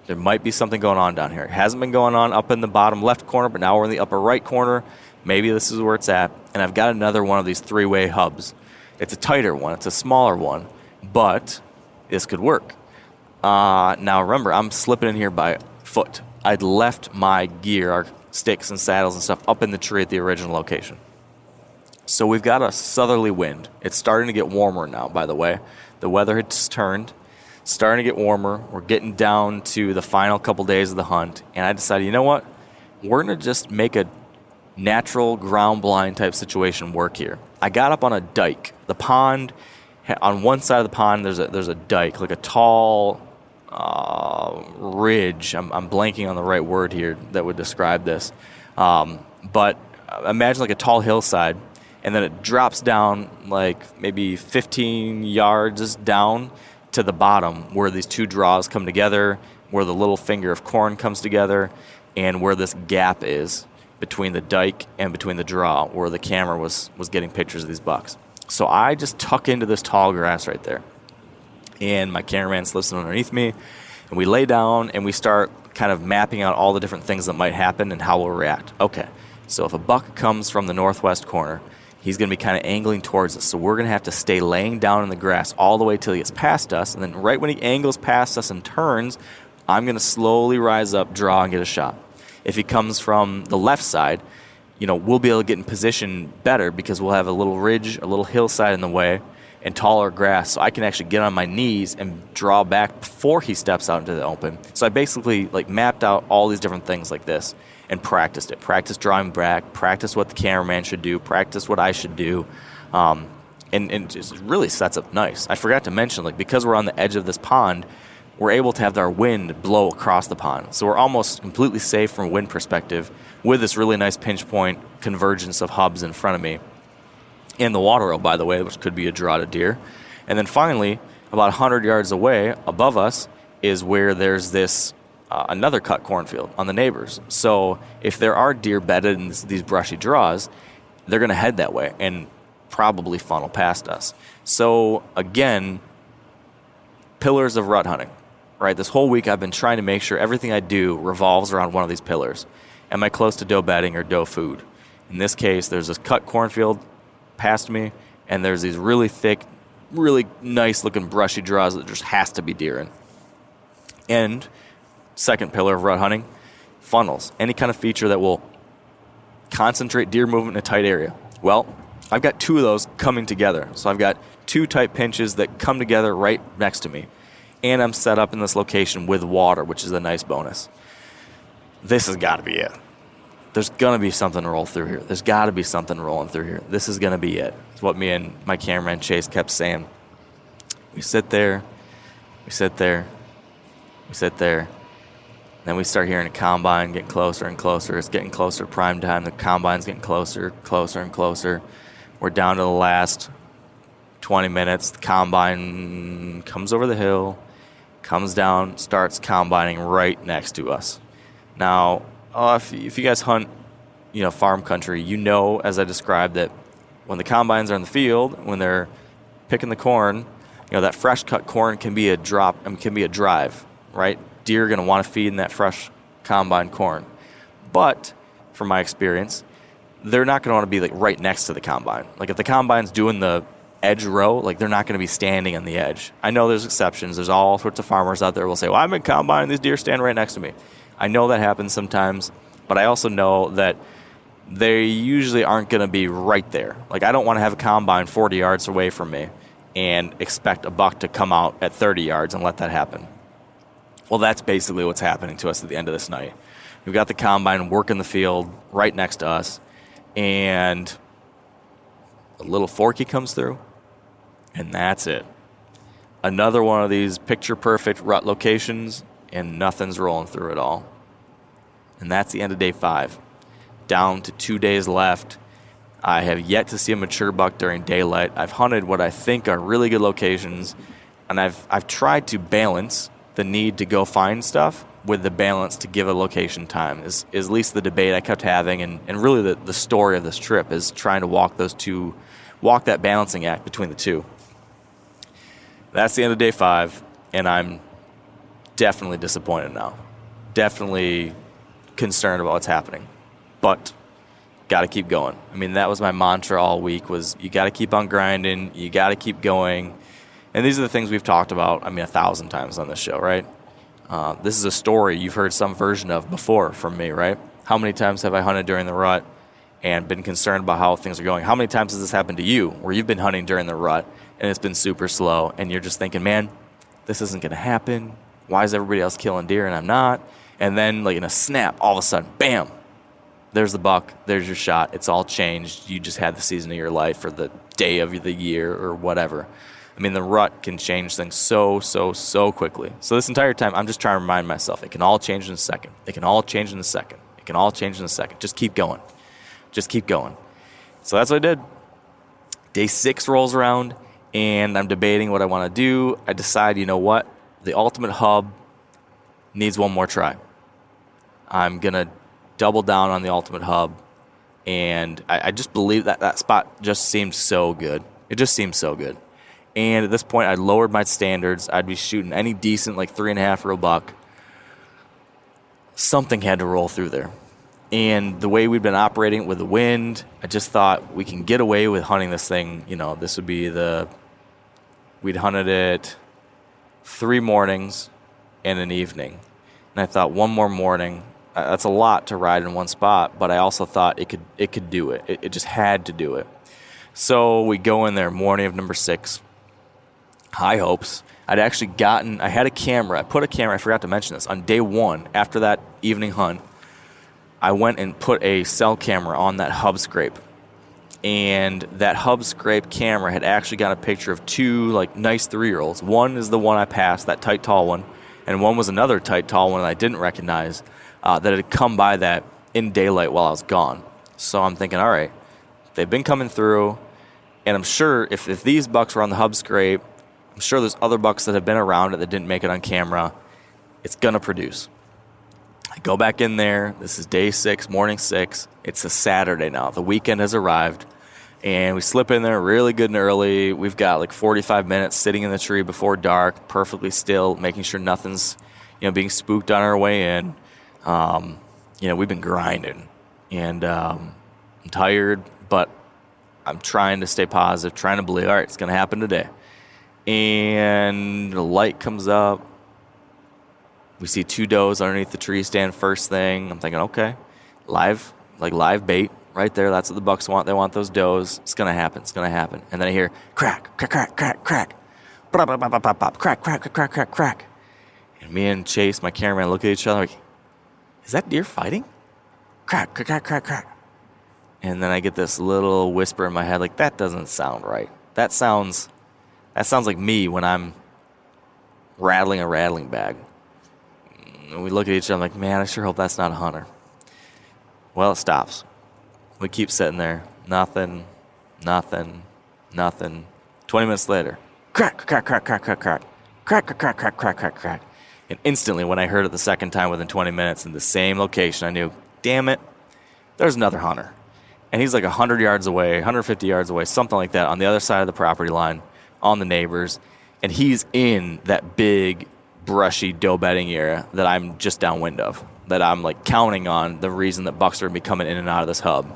There might be something going on down here. It hasn't been going on up in the bottom left corner, but now we're in the upper right corner. Maybe this is where it's at. And I've got another one of these 3-way hubs. It's a tighter one. It's a smaller one, but this could work. Now, remember, I'm slipping in here by foot. I'd left my gear, our sticks and saddles and stuff, up in the tree at the original location. So we've got a southerly wind. It's starting to get warmer now, by the way. The weather has turned. Starting to get warmer. We're getting down to the final couple days of the hunt. And I decided, you know what? We're going to just make a natural ground blind type situation work here. I got up on a dike. The pond, on one side of the pond, there's a dike, like a tall ridge. I'm blanking on the right word here that would describe this. But imagine like a tall hillside, and then it drops down like maybe 15 yards down to the bottom where these 2 draws come together, where the little finger of corn comes together, and where this gap is between the dike and between the draw where the camera was getting pictures of these bucks. So I just tuck into this tall grass right there. And my cameraman slips in underneath me, and we lay down and we start kind of mapping out all the different things that might happen and how we'll react. Okay, so if a buck comes from the northwest corner, he's going to be kind of angling towards us. So we're going to have to stay laying down in the grass all the way till he gets past us. And then right when he angles past us and turns, I'm going to slowly rise up, draw, and get a shot. If he comes from the left side, we'll be able to get in position better because we'll have a little ridge, a little hillside in the way, and taller grass. So I can actually get on my knees and draw back before he steps out into the open. So I basically mapped out all these different things like this and practiced it. Practiced drawing back, practiced what the cameraman should do, practiced what I should do. And it just really sets up nice. I forgot to mention, because we're on the edge of this pond, we're able to have our wind blow across the pond. So we're almost completely safe from a wind perspective with this really nice pinch point convergence of hubs in front of me. And the water row, by the way, which could be a draw to deer. And then finally, about 100 yards away above us is where there's this another cut cornfield on the neighbors. So if there are deer bedded in these brushy draws, they're going to head that way and probably funnel past us. So again, pillars of rut hunting, right? This whole week I've been trying to make sure everything I do revolves around one of these pillars. Am I close to doe bedding or doe food? In this case, there's this cut cornfield past me, and there's these really thick, really nice looking brushy draws that just has to be deer in. And second pillar of rut hunting, funnels. Any kind of feature that will concentrate deer movement in a tight area. Well, I've got 2 of those coming together. So I've got 2 tight pinches that come together right next to me. And I'm set up in this location with water, which is a nice bonus. This has got to be it. There's going to be something to roll through here. There's got to be something rolling through here. This is going to be it. It's what me and my cameraman Chase kept saying. We sit there, we sit there, we sit there. Then we start hearing a combine getting closer and closer. It's getting closer to prime time. The combine's getting closer, closer, and closer. We're down to the last 20 minutes. The combine comes over the hill, comes down, starts combining right next to us. Now, if you guys hunt, farm country, as I described, that when the combines are in the field, when they're picking the corn, that fresh cut corn can be a drive, right? Deer are going to want to feed in that fresh combine corn. But from my experience, they're not going to want to be right next to the combine. If the combine's doing the edge row, they're not going to be standing on the edge. I know there's exceptions. There's all sorts of farmers out there who will say, well, I've been combining, these deer stand right next to me. I know that happens sometimes, but I also know that they usually aren't going to be right there. Like, I don't want to have a combine 40 yards away from me and expect a buck to come out at 30 yards and let that happen. Well, that's basically what's happening to us at the end of this night. We've got the combine working the field right next to us, and a little forky comes through, and that's it. Another one of these picture-perfect rut locations, and nothing's rolling through at all. And that's the end of day 5. Down to 2 days left. I have yet to see a mature buck during daylight. I've hunted what I think are really good locations, and I've tried to balance the need to go find stuff with the balance to give a location time. Is at least the debate I kept having, and really the story of this trip is trying to walk that balancing act between the two. That's the end of day 5, and I'm definitely disappointed now. Definitely concerned about what's happening. But got to keep going. I mean, that was my mantra all week, was you got to keep on grinding, you got to keep going. And these are the things we've talked about, 1,000 times on this show, right? This is a story you've heard some version of before from me, right? How many times have I hunted during the rut and been concerned about how things are going? How many times has this happened to you where you've been hunting during the rut and it's been super slow and you're just thinking, man, this isn't going to happen. Why is everybody else killing deer and I'm not? And then, like in a snap, all of a sudden, bam, there's the buck, there's your shot. It's all changed. You just had the season of your life or the day of the year or whatever. I mean, the rut can change things so quickly. So this entire time, I'm just trying to remind myself, it can all change in a second. It can all change in a second. It can all change in a second. Just keep going. Just keep going. So that's what I did. Day 6 rolls around, and I'm debating what I want to do. I decide, you know what? The ultimate hub needs one more try. I'm going to double down on the ultimate hub, and I just believe that spot just seemed so good. It just seemed so good. And at this point, I lowered my standards. I'd be shooting any decent, 3.5-year-old buck. Something had to roll through there. And the way we'd been operating with the wind, I just thought we can get away with hunting this thing. This would be we'd hunted it 3 mornings and an evening. And I thought one more morning, that's a lot to ride in one spot, but I also thought it could do it. It just had to do it. So we go in there, morning of number 6. High hopes. I had a camera. I put a camera, I forgot to mention this, on day 1 after that evening hunt. I went and put a cell camera on that hub scrape. And that hub scrape camera had actually got a picture of 2 nice 3-year-olds. One is the one I passed, that tight, tall one. And one was another tight, tall one that I didn't recognize that had come by that in daylight while I was gone. So I'm thinking, all right, they've been coming through. And I'm sure if these bucks were on the hub scrape, I'm sure there's other bucks that have been around it that didn't make it on camera. It's going to produce. I go back in there. This is day 6, morning 6. It's a Saturday now. The weekend has arrived. And we slip in there really good and early. We've got 45 minutes sitting in the tree before dark, perfectly still, making sure nothing's being spooked on our way in. We've been grinding. And I'm tired, but I'm trying to stay positive, trying to believe, all right, it's going to happen today. And the light comes up. We see 2 does underneath the tree stand first thing. I'm thinking, okay, live bait right there. That's what the bucks want. They want those does. It's going to happen. It's going to happen. And then I hear crack, crack, crack, crack, crack. Blah, blah, blah, blah, blah, blah, crack, crack, crack, crack, crack. And me and Chase, my cameraman, look at each other like, is that deer fighting? Crack, crack, crack, crack, crack. And then I get this little whisper in my head like, that doesn't sound right. That sounds like me when I'm rattling a rattling bag. And we look at each other like, man, I sure hope that's not a hunter. Well, it stops. We keep sitting there. Nothing. 20 minutes later, crack, crack, crack, crack, crack, crack. Crack, crack, crack, crack, crack, crack, crack. And instantly, when I heard it the second time within 20 minutes in the same location, I knew, damn it, there's another hunter. And he's 100 yards away, 150 yards away, something like that, on the other side of the property line, on the neighbors. And he's in that big, brushy doe bedding area that I'm just downwind of, that I'm counting on the reason that bucks are going to be coming in and out of this hub.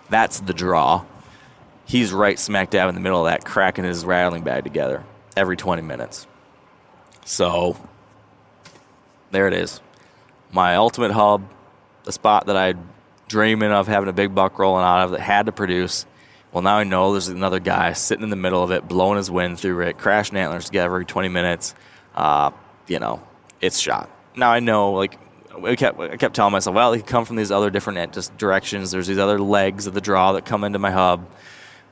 That's the draw. He's right smack dab in the middle of that, cracking his rattling bag together every 20 minutes. So there it is. my ultimate hub, the spot that I'd dreaming of having a big buck rolling out of that had to produce. Well, now I know there's another guy sitting in the middle of it, blowing his wind through it, crashing antlers together every 20 minutes. It's shot. Now I know, I kept telling myself, well, it could come from these other different just directions. There's these other legs of the draw that come into my hub.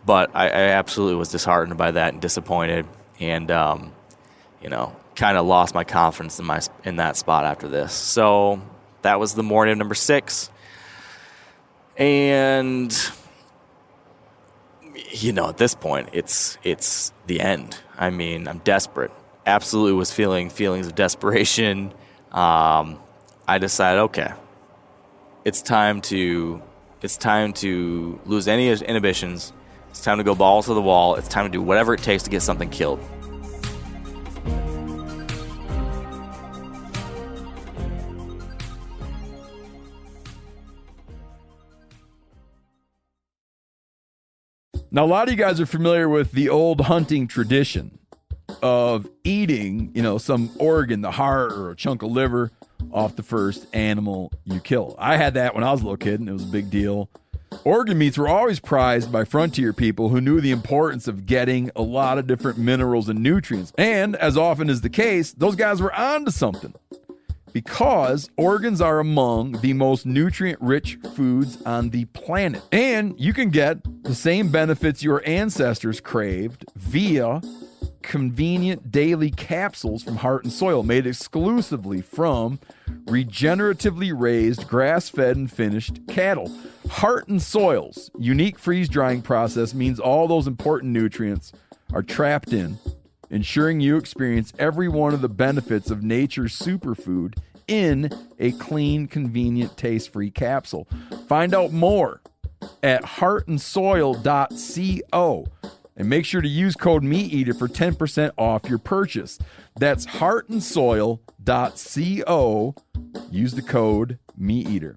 But I absolutely was disheartened by that and disappointed, and kind of lost my confidence in that spot after this. So that was the morning of number 6, and at this point it's the end. I mean, I'm desperate. Absolutely was feeling feelings of desperation. I decided, okay, it's time to lose any inhibitions. It's time to go balls to the wall. It's time to do whatever it takes to get something killed. Now, a lot of you guys are familiar with the old hunting tradition of eating, some organ, the heart or a chunk of liver off the first animal you kill. I had that when I was a little kid, and it was a big deal. Organ meats were always prized by frontier people who knew the importance of getting a lot of different minerals and nutrients. And as often is the case, those guys were onto something, because organs are among the most nutrient-rich foods on the planet. And you can get the same benefits your ancestors craved via convenient daily capsules from Heart and Soil, made exclusively from regeneratively raised, grass-fed, and finished cattle. Heart and Soil's unique freeze-drying process means all those important nutrients are trapped in, ensuring you experience every one of the benefits of nature's superfood in a clean, convenient, taste-free capsule. Find out more at heartandsoil.co. And make sure to use code MeatEater for 10% off your purchase. That's heartandsoil.co. Use the code MeatEater.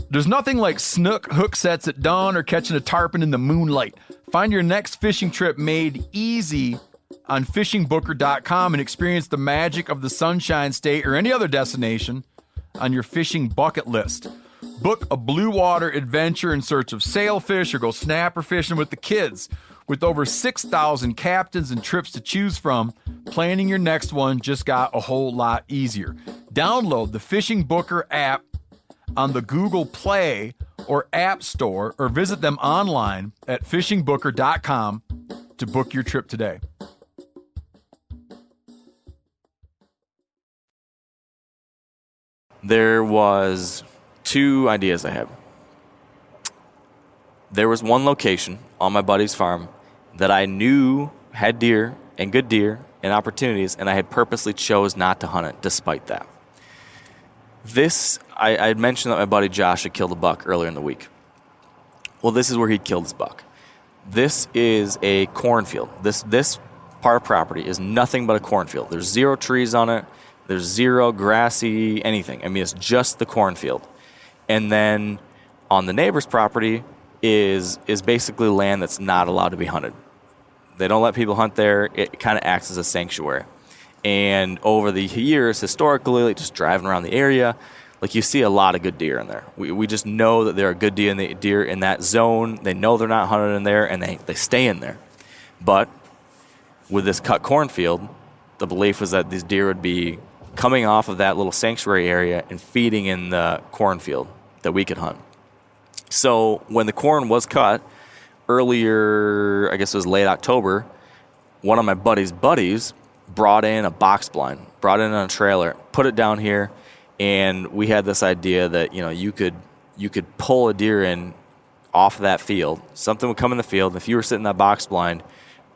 There's nothing like snook hook sets at dawn or catching a tarpon in the moonlight. Find your next fishing trip made easy on fishingbooker.com and experience the magic of the Sunshine State or any other destination on your fishing bucket list. Book a blue water adventure in search of sailfish or go snapper fishing with the kids. With over 6,000 captains and trips to choose from, planning your next one just got a whole lot easier. Download the Fishing Booker app on the Google Play or App Store, or visit them online at fishingbooker.com to book your trip today. There was 2 ideas I had. There was one location on my buddy's farm that I knew had deer and good deer and opportunities, and I had purposely chose not to hunt it despite that. I had mentioned that my buddy Josh had killed a buck earlier in the week. Well, this is where he killed his buck. This is a cornfield. This part of property is nothing but a cornfield. There's 0 trees on it. There's 0 grassy anything. I mean, it's just the cornfield. And then on the neighbor's property is basically land that's not allowed to be hunted. They don't let people hunt there. It kind of acts as a sanctuary. And over the years, historically, just driving around the area, you see a lot of good deer in there. We just know that there are good deer in that zone. They know they're not hunted in there, and they stay in there. But with this cut cornfield, the belief was that these deer would be coming off of that little sanctuary area and feeding in the cornfield that we could hunt. So when the corn was cut earlier, I guess it was late October, one of my buddies brought in a box blind, brought in on a trailer, put it down here, and we had this idea that you could pull a deer in off of that field. Something would come in the field, and if you were sitting in that box blind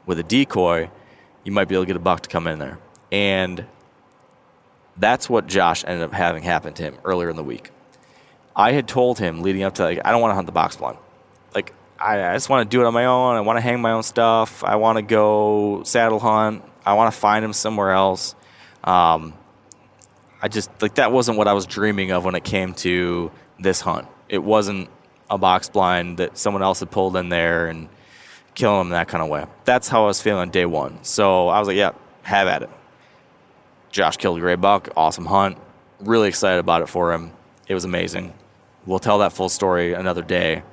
with a decoy, you might be able to get a buck to come in there. And that's what Josh ended up having happen to him earlier in the week. I had told him leading up to I don't want to hunt the box blind. I just want to do it on my own. I want to hang my own stuff. I want to go saddle hunt. I want to find him somewhere else. I just that wasn't what I was dreaming of when it came to this hunt. It wasn't a box blind that someone else had pulled in there and killing him that kind of way. That's how I was feeling on day 1. So I was like, yeah, have at it. Josh killed a gray buck. Awesome hunt. Really excited about it for him. It was amazing. We'll tell that full story another day.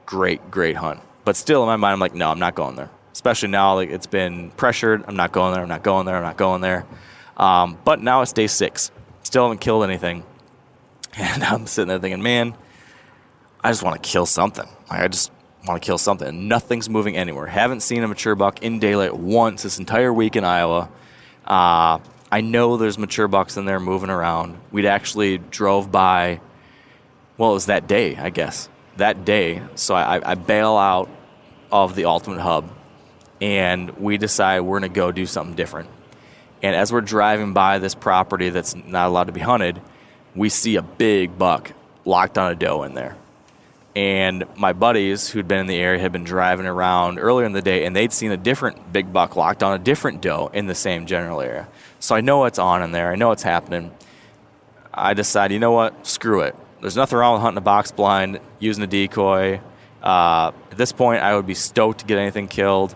Great hunt. But still in my mind, I'm like, no, I'm not going there. Especially now, like it's been pressured. I'm not going there. But now it's day 6. Still haven't killed anything. And I'm sitting there thinking, man, I just want to kill something. I just want to kill something. Nothing's moving anywhere. Haven't seen a mature buck in daylight once this entire week in Iowa. I know there's mature bucks in there moving around. We'd actually drove by, well, it was that day, I guess. That day. So I bail out of the Ultimate Hub, and we decide we're going to go do something different. And as we're driving by this property that's not allowed to be hunted, we see a big buck locked on a doe in there. And my buddies who'd been in the area had been driving around earlier in the day, and they'd seen a different big buck locked on a different doe in the same general area. So I know it's on in there. I know it's happening. I decide, you know what? Screw it. There's nothing wrong with hunting a box blind, using a decoy. At this point, I would be stoked to get anything killed.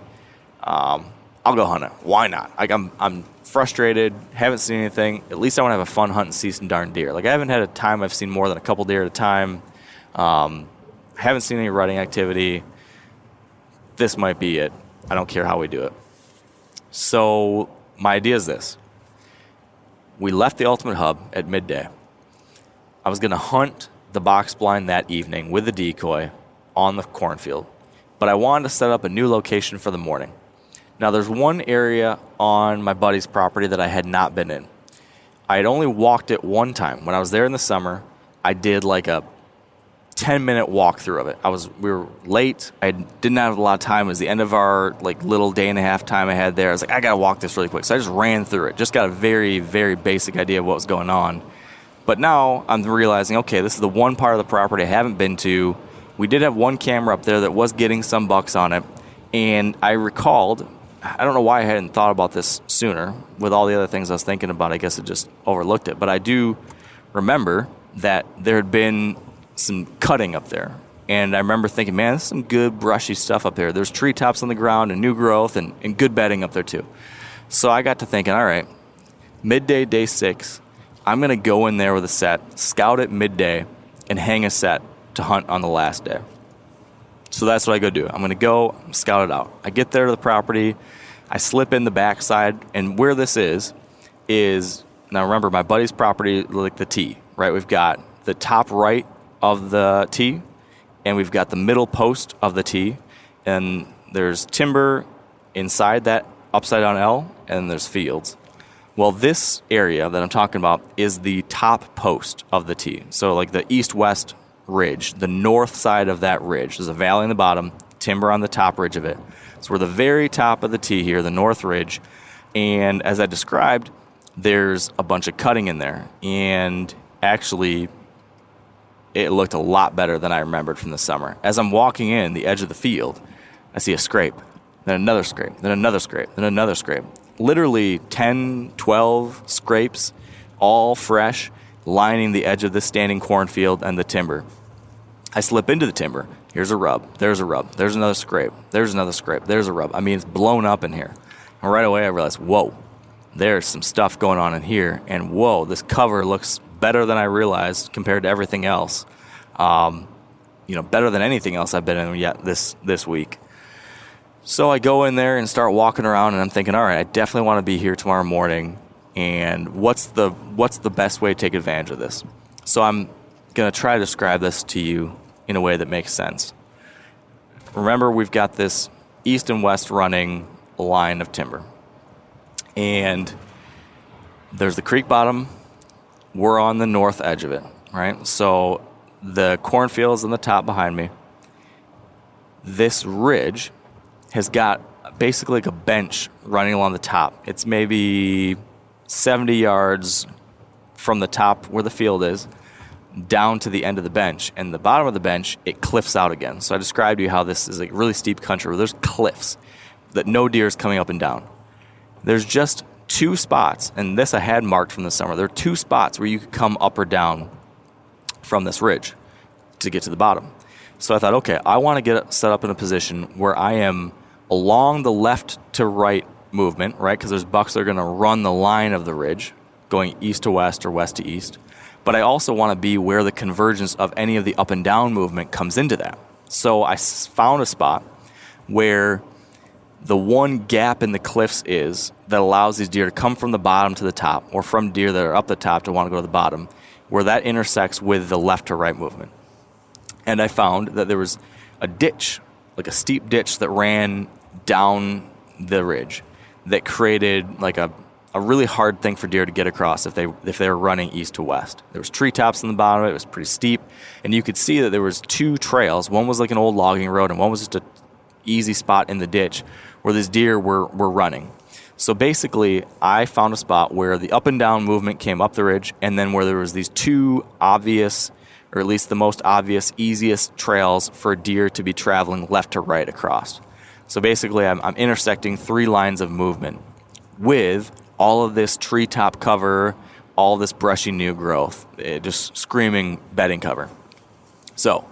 I'll go hunt it. Why not? Like I'm frustrated, haven't seen anything. At least I want to have a fun hunt and see some darn deer. Like I haven't had a time I've seen more than a couple deer at a time. Haven't seen any rutting activity. This might be it. I don't care how we do it. So my idea is this. We left the Ultimate Hub at midday. I was going to hunt the box blind that evening with the decoy on the cornfield, but I wanted to set up a new location for the morning. Now, there's one area on my buddy's property that I had not been in. I had only walked it one time. When I was there in the summer, I did like a 10-minute walkthrough of it. We were late. I didn't have a lot of time. It was the end of our like little day and a half time I had there. I was like, I got to walk this really quick. So I just ran through it. Just got a very, very basic idea of what was going on. But now I'm realizing, okay, this is the one part of the property I haven't been to. We did have one camera up there that was getting some bucks on it. And I recalled, I don't know why I hadn't thought about this sooner. With all the other things I was thinking about, I guess I just overlooked it. But I do remember that there had been some cutting up there. And I remember thinking, man, there's some good brushy stuff up there. There's treetops on the ground and new growth and good bedding up there too. So I got to thinking, all right, midday, day 6, I'm going to go in there with a set, scout at midday, and hang a set to hunt on the last day. So that's what I go do. I'm going to go scout it out. I get there to the property. I slip in the backside. And where this is, now remember, my buddy's property, like the T, right? We've got the top right of the T, and we've got the middle post of the T, and there's timber inside that upside down L, and there's fields. Well, this area that I'm talking about is the top post of the T. So like the east-west ridge, the north side of that ridge. There's a valley in the bottom, timber on the top ridge of it. So we're the very top of the T here, the north ridge, and as I described, there's a bunch of cutting in there, and actually it looked a lot better than I remembered from the summer. As I'm walking in the edge of the field, I see a scrape, then another scrape, then another scrape, then another scrape. Literally 10, 12 scrapes, all fresh, lining the edge of the standing cornfield and the timber. I slip into the timber. Here's a rub. There's a rub. There's another scrape. There's another scrape. There's a rub. I mean, it's blown up in here. And right away I realized, whoa, there's some stuff going on in here. And whoa, this cover looks better than I realized compared to everything else. Better than anything else I've been in yet this week. So I go in there and start walking around, and I'm thinking, all right, I definitely want to be here tomorrow morning. And what's the best way to take advantage of this? So I'm going to try to describe this to you in a way that makes sense. Remember, we've got this east and west running line of timber. And there's the creek bottom. We're on the north edge of it, right? So the cornfield's on the top behind me. This ridge has got basically like a bench running along the top. It's maybe 70 yards from the top where the field is down to the end of the bench. And the bottom of the bench, it cliffs out again. So I described to you how this is like really steep country where there's cliffs that no deer is coming up and down. There's just 2 spots, and this I had marked from the summer. There are 2 spots where you could come up or down from this ridge to get to the bottom. So I thought, okay, I want to get set up in a position where I am along the left to right movement, right? Because there's bucks that are going to run the line of the ridge, going east to west or west to east. But but I also want to be where the convergence of any of the up and down movement comes into that. So I found a spot where the one gap in the cliffs is that allows these deer to come from the bottom to the top, or from deer that are up the top to want to go to the bottom, where that intersects with the left to right movement. And I found that there was a ditch, like a steep ditch that ran down the ridge that created like a really hard thing for deer to get across if they were running east to west. There was treetops in the bottom of it. It was pretty steep, and you could see that there was two trails. One was like an old logging road, and one was just a easy spot in the ditch where these deer were running. So basically, I found a spot where the up and down movement came up the ridge, and then where there was these two obvious, or at least the most obvious, easiest trails for deer to be traveling left to right across. So basically, I'm intersecting three lines of movement with all of this treetop cover, all this brushy new growth, just screaming bedding cover. So,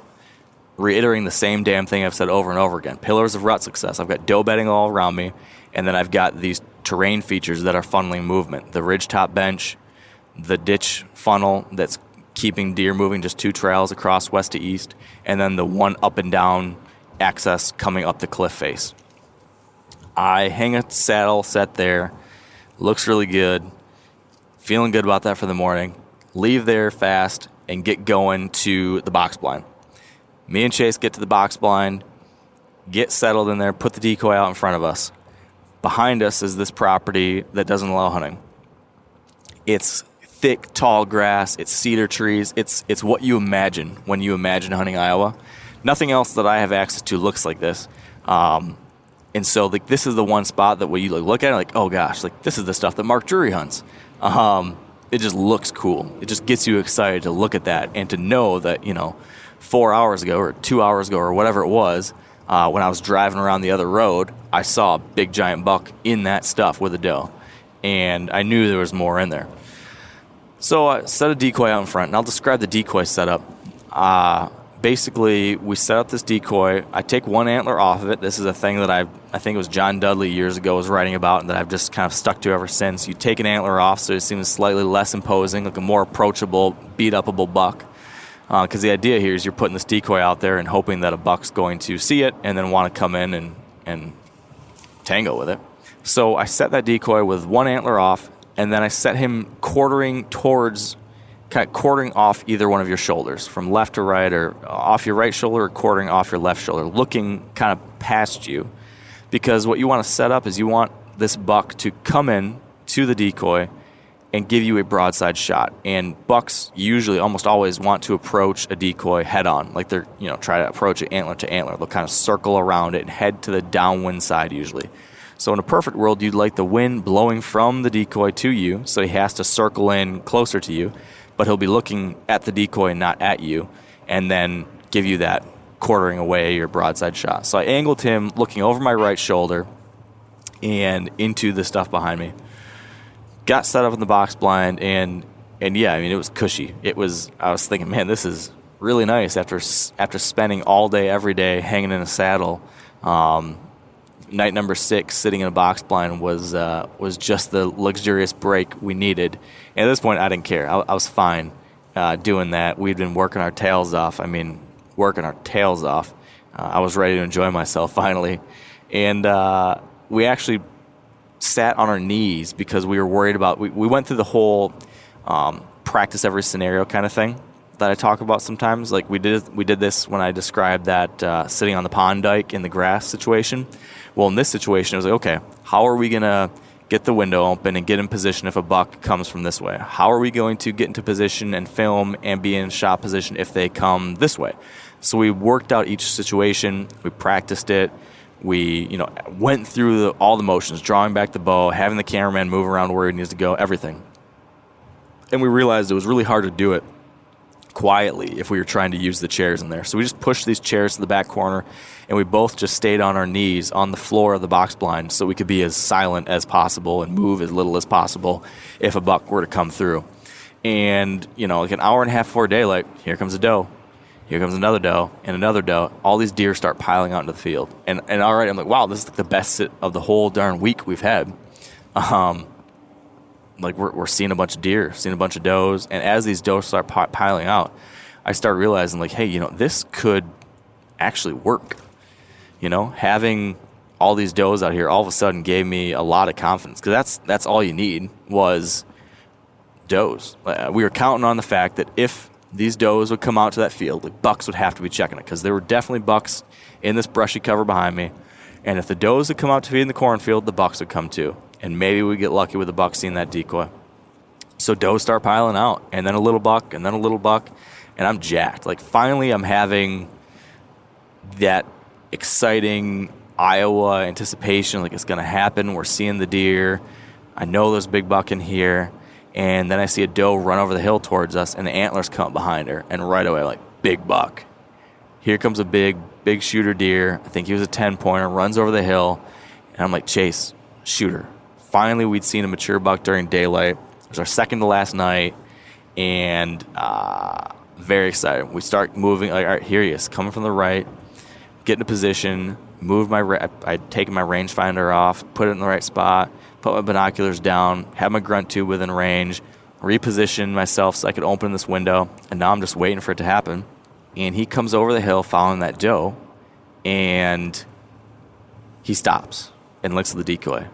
reiterating the same damn thing I've said over and over again. Pillars of rut success. I've got doe bedding all around me, and then I've got these terrain features that are funneling movement. The ridgetop bench, the ditch funnel that's keeping deer moving just two trails across west to east, and then the one up and down access coming up the cliff face. I hang a saddle set there. Looks really good. Feeling good about that for the morning. Leave there fast and get going to the box blind. Me and Chase get to the box blind, get settled in there, put the decoy out in front of us. Behind us is this property that doesn't allow hunting. It's thick, tall grass. It's cedar trees. It's what you imagine when you imagine hunting Iowa. Nothing else that I have access to looks like this. And so this is the one spot that when you look at it, like, oh gosh, like this is the stuff that Mark Drury hunts. It just looks cool. It just gets you excited to look at that and to know that, 4 hours ago or 2 hours ago or whatever it was, when I was driving around the other road, I saw a big giant buck in that stuff with a doe. And I knew there was more in there. So I set a decoy out in front, and I'll describe the decoy setup. Basically, we set up this decoy. I take one antler off of it. This is a thing that I think it was John Dudley years ago was writing about, and that I've just kind of stuck to ever since. You take an antler off so it seems slightly less imposing, like a more approachable, beat-upable buck. Because the idea here is you're putting this decoy out there and hoping that a buck's going to see it and then want to come in and tango with it. So I set that decoy with one antler off, and then I set him quartering off either one of your shoulders, from left to right, or off your right shoulder, or quartering off your left shoulder, looking kind of past you. Because what you want to set up is you want this buck to come in to the decoy and give you a broadside shot. And bucks usually almost always want to approach a decoy head on, like they're, try to approach it antler to antler. They'll kind of circle around it and head to the downwind side usually. So in a perfect world, you'd like the wind blowing from the decoy to you, so he has to circle in closer to you, but he'll be looking at the decoy and not at you, and then give you that quartering away your broadside shot. So I angled him looking over my right shoulder and into the stuff behind me. Got set up in the box blind, and yeah, it was cushy. I was thinking, man, this is really nice after spending all day, every day hanging in a saddle. Night number 6, sitting in a box blind was just the luxurious break we needed. And at this point, I didn't care. I was fine doing that. We'd been working our tails off. I was ready to enjoy myself finally. And we actually sat on our knees because we were worried about, we went through the whole practice every scenario kind of thing that I talk about sometimes. Like we did this when I described that sitting on the pond dike in the grass situation. Well, in this situation, it was like, okay, how are we going to get the window open and get in position if a buck comes from this way? How are we going to get into position and film and be in shot position if they come this way? So we worked out each situation. We practiced it. We, went through all the motions, drawing back the bow, having the cameraman move around where he needs to go, everything. And we realized it was really hard to do it quietly if we were trying to use the chairs in there. So we just pushed these chairs to the back corner, and we both just stayed on our knees on the floor of the box blind so we could be as silent as possible and move as little as possible if a buck were to come through. And, like an hour and a half before daylight, here comes a doe. Here comes another doe and another doe. All these deer start piling out into the field. And all right, I'm like, wow, this is like the best sit of the whole darn week we've had. like we're seeing a bunch of deer, seeing a bunch of does. And as these does start piling out, I start realizing, like, hey, this could actually work. Having all these does out here all of a sudden gave me a lot of confidence, because that's all you need was does. We were counting on the fact that if these does would come out to that field, like, bucks would have to be checking it, because there were definitely bucks in this brushy cover behind me. And if the does would come out to feed in the cornfield, the bucks would come too. And maybe we get lucky with the buck seeing that decoy. So does start piling out, and then a little buck, and then a little buck, and I'm jacked. Like, finally I'm having that exciting Iowa anticipation, like it's going to happen. We're seeing the deer. I know there's a big buck in here. And then I see a doe run over the hill towards us, and the antlers come up behind her. And right away, like, big buck. Here comes a big shooter deer. I think he was a 10-pointer, runs over the hill. And I'm like, Chase, shooter. Finally, we'd seen a mature buck during daylight. It was our second to last night. And very excited. We start moving. Like, all right, here he is, coming from the right. Get in a position. I'd taken my rangefinder off, put it in the right spot, put my binoculars down, have my grunt tube within range, reposition myself so I could open this window, and now I'm just waiting for it to happen. And he comes over the hill following that doe, and he stops and looks at the decoy.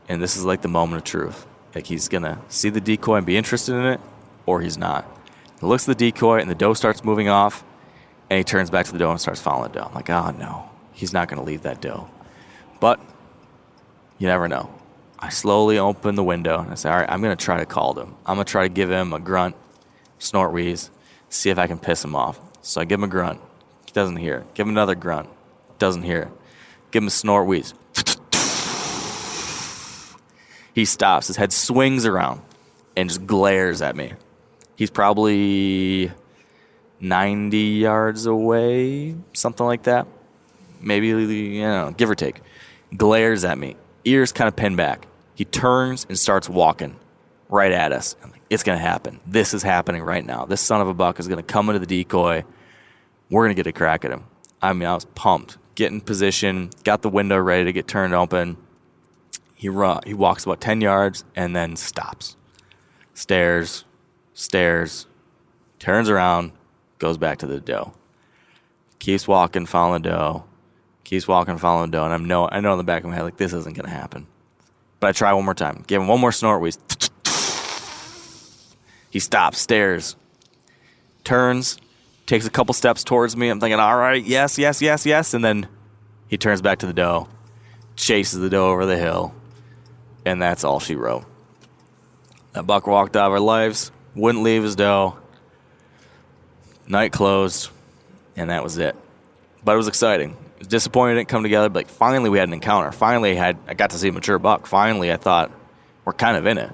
And this is like the moment of truth. Like, he's going to see the decoy and be interested in it, or he's not. He looks at the decoy, and the doe starts moving off, and he turns back to the doe and starts following the doe. I'm like, oh, no. He's not going to leave that doe. But you never know. I slowly open the window, and I say, all right, I'm going to try to call him. I'm going to try to give him a grunt, snort wheeze, see if I can piss him off. So I give him a grunt. He doesn't hear it. Give him another grunt. Doesn't hear it. Give him a snort wheeze. He stops. His head swings around and just glares at me. He's probably 90 yards away, something like that. Maybe, give or take. Glares at me. Ears kind of pinned back. He turns and starts walking right at us. I'm like, it's going to happen. This is happening right now. This son of a buck is going to come into the decoy. We're going to get a crack at him. I mean, I was pumped. Get in position. Got the window ready to get turned open. He walks about 10 yards and then stops. Stares. Turns around. Goes back to the doe. Keeps walking, following the doe. Keeps walking, following the doe. And I know in the back of my head, like, this isn't going to happen. But I try one more time. Give him one more snort wheeze. He stops, stares, turns, takes a couple steps towards me. I'm thinking, all right, yes. And then he turns back to the doe, chases the doe over the hill, and that's all she wrote. That buck walked out of our lives, wouldn't leave his doe. Night closed, and that was it. But it was exciting. I was disappointed it didn't come together, but finally we had an encounter. Finally I got to see a mature buck. Finally I thought, we're kind of in it.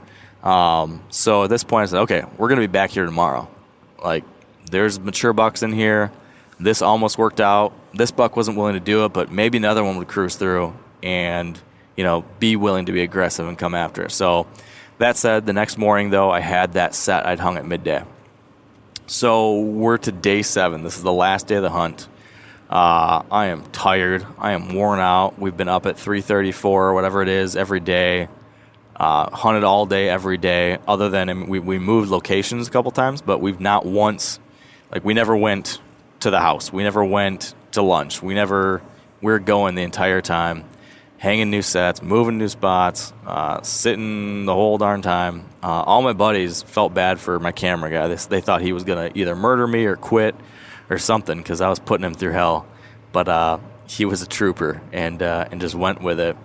So at this point I said, okay, we're going to be back here tomorrow. Like, there's mature bucks in here. This almost worked out. This buck wasn't willing to do it, but maybe another one would cruise through and, be willing to be aggressive and come after it. So that said, the next morning, though, I had that set I'd hung at midday. So we're to day 7. This is the last day of the hunt. I am tired. I am worn out. We've been up at 3:34 or whatever it is every day. Hunted all day, every day. Other than we moved locations a couple times, but we've not once, we never went to the house. We never went to lunch. We're going the entire time, hanging new sets, moving new spots, sitting the whole darn time. All my buddies felt bad for my camera guy. They thought he was going to either murder me or quit or something, because I was putting him through hell. But he was a trooper and just went with it.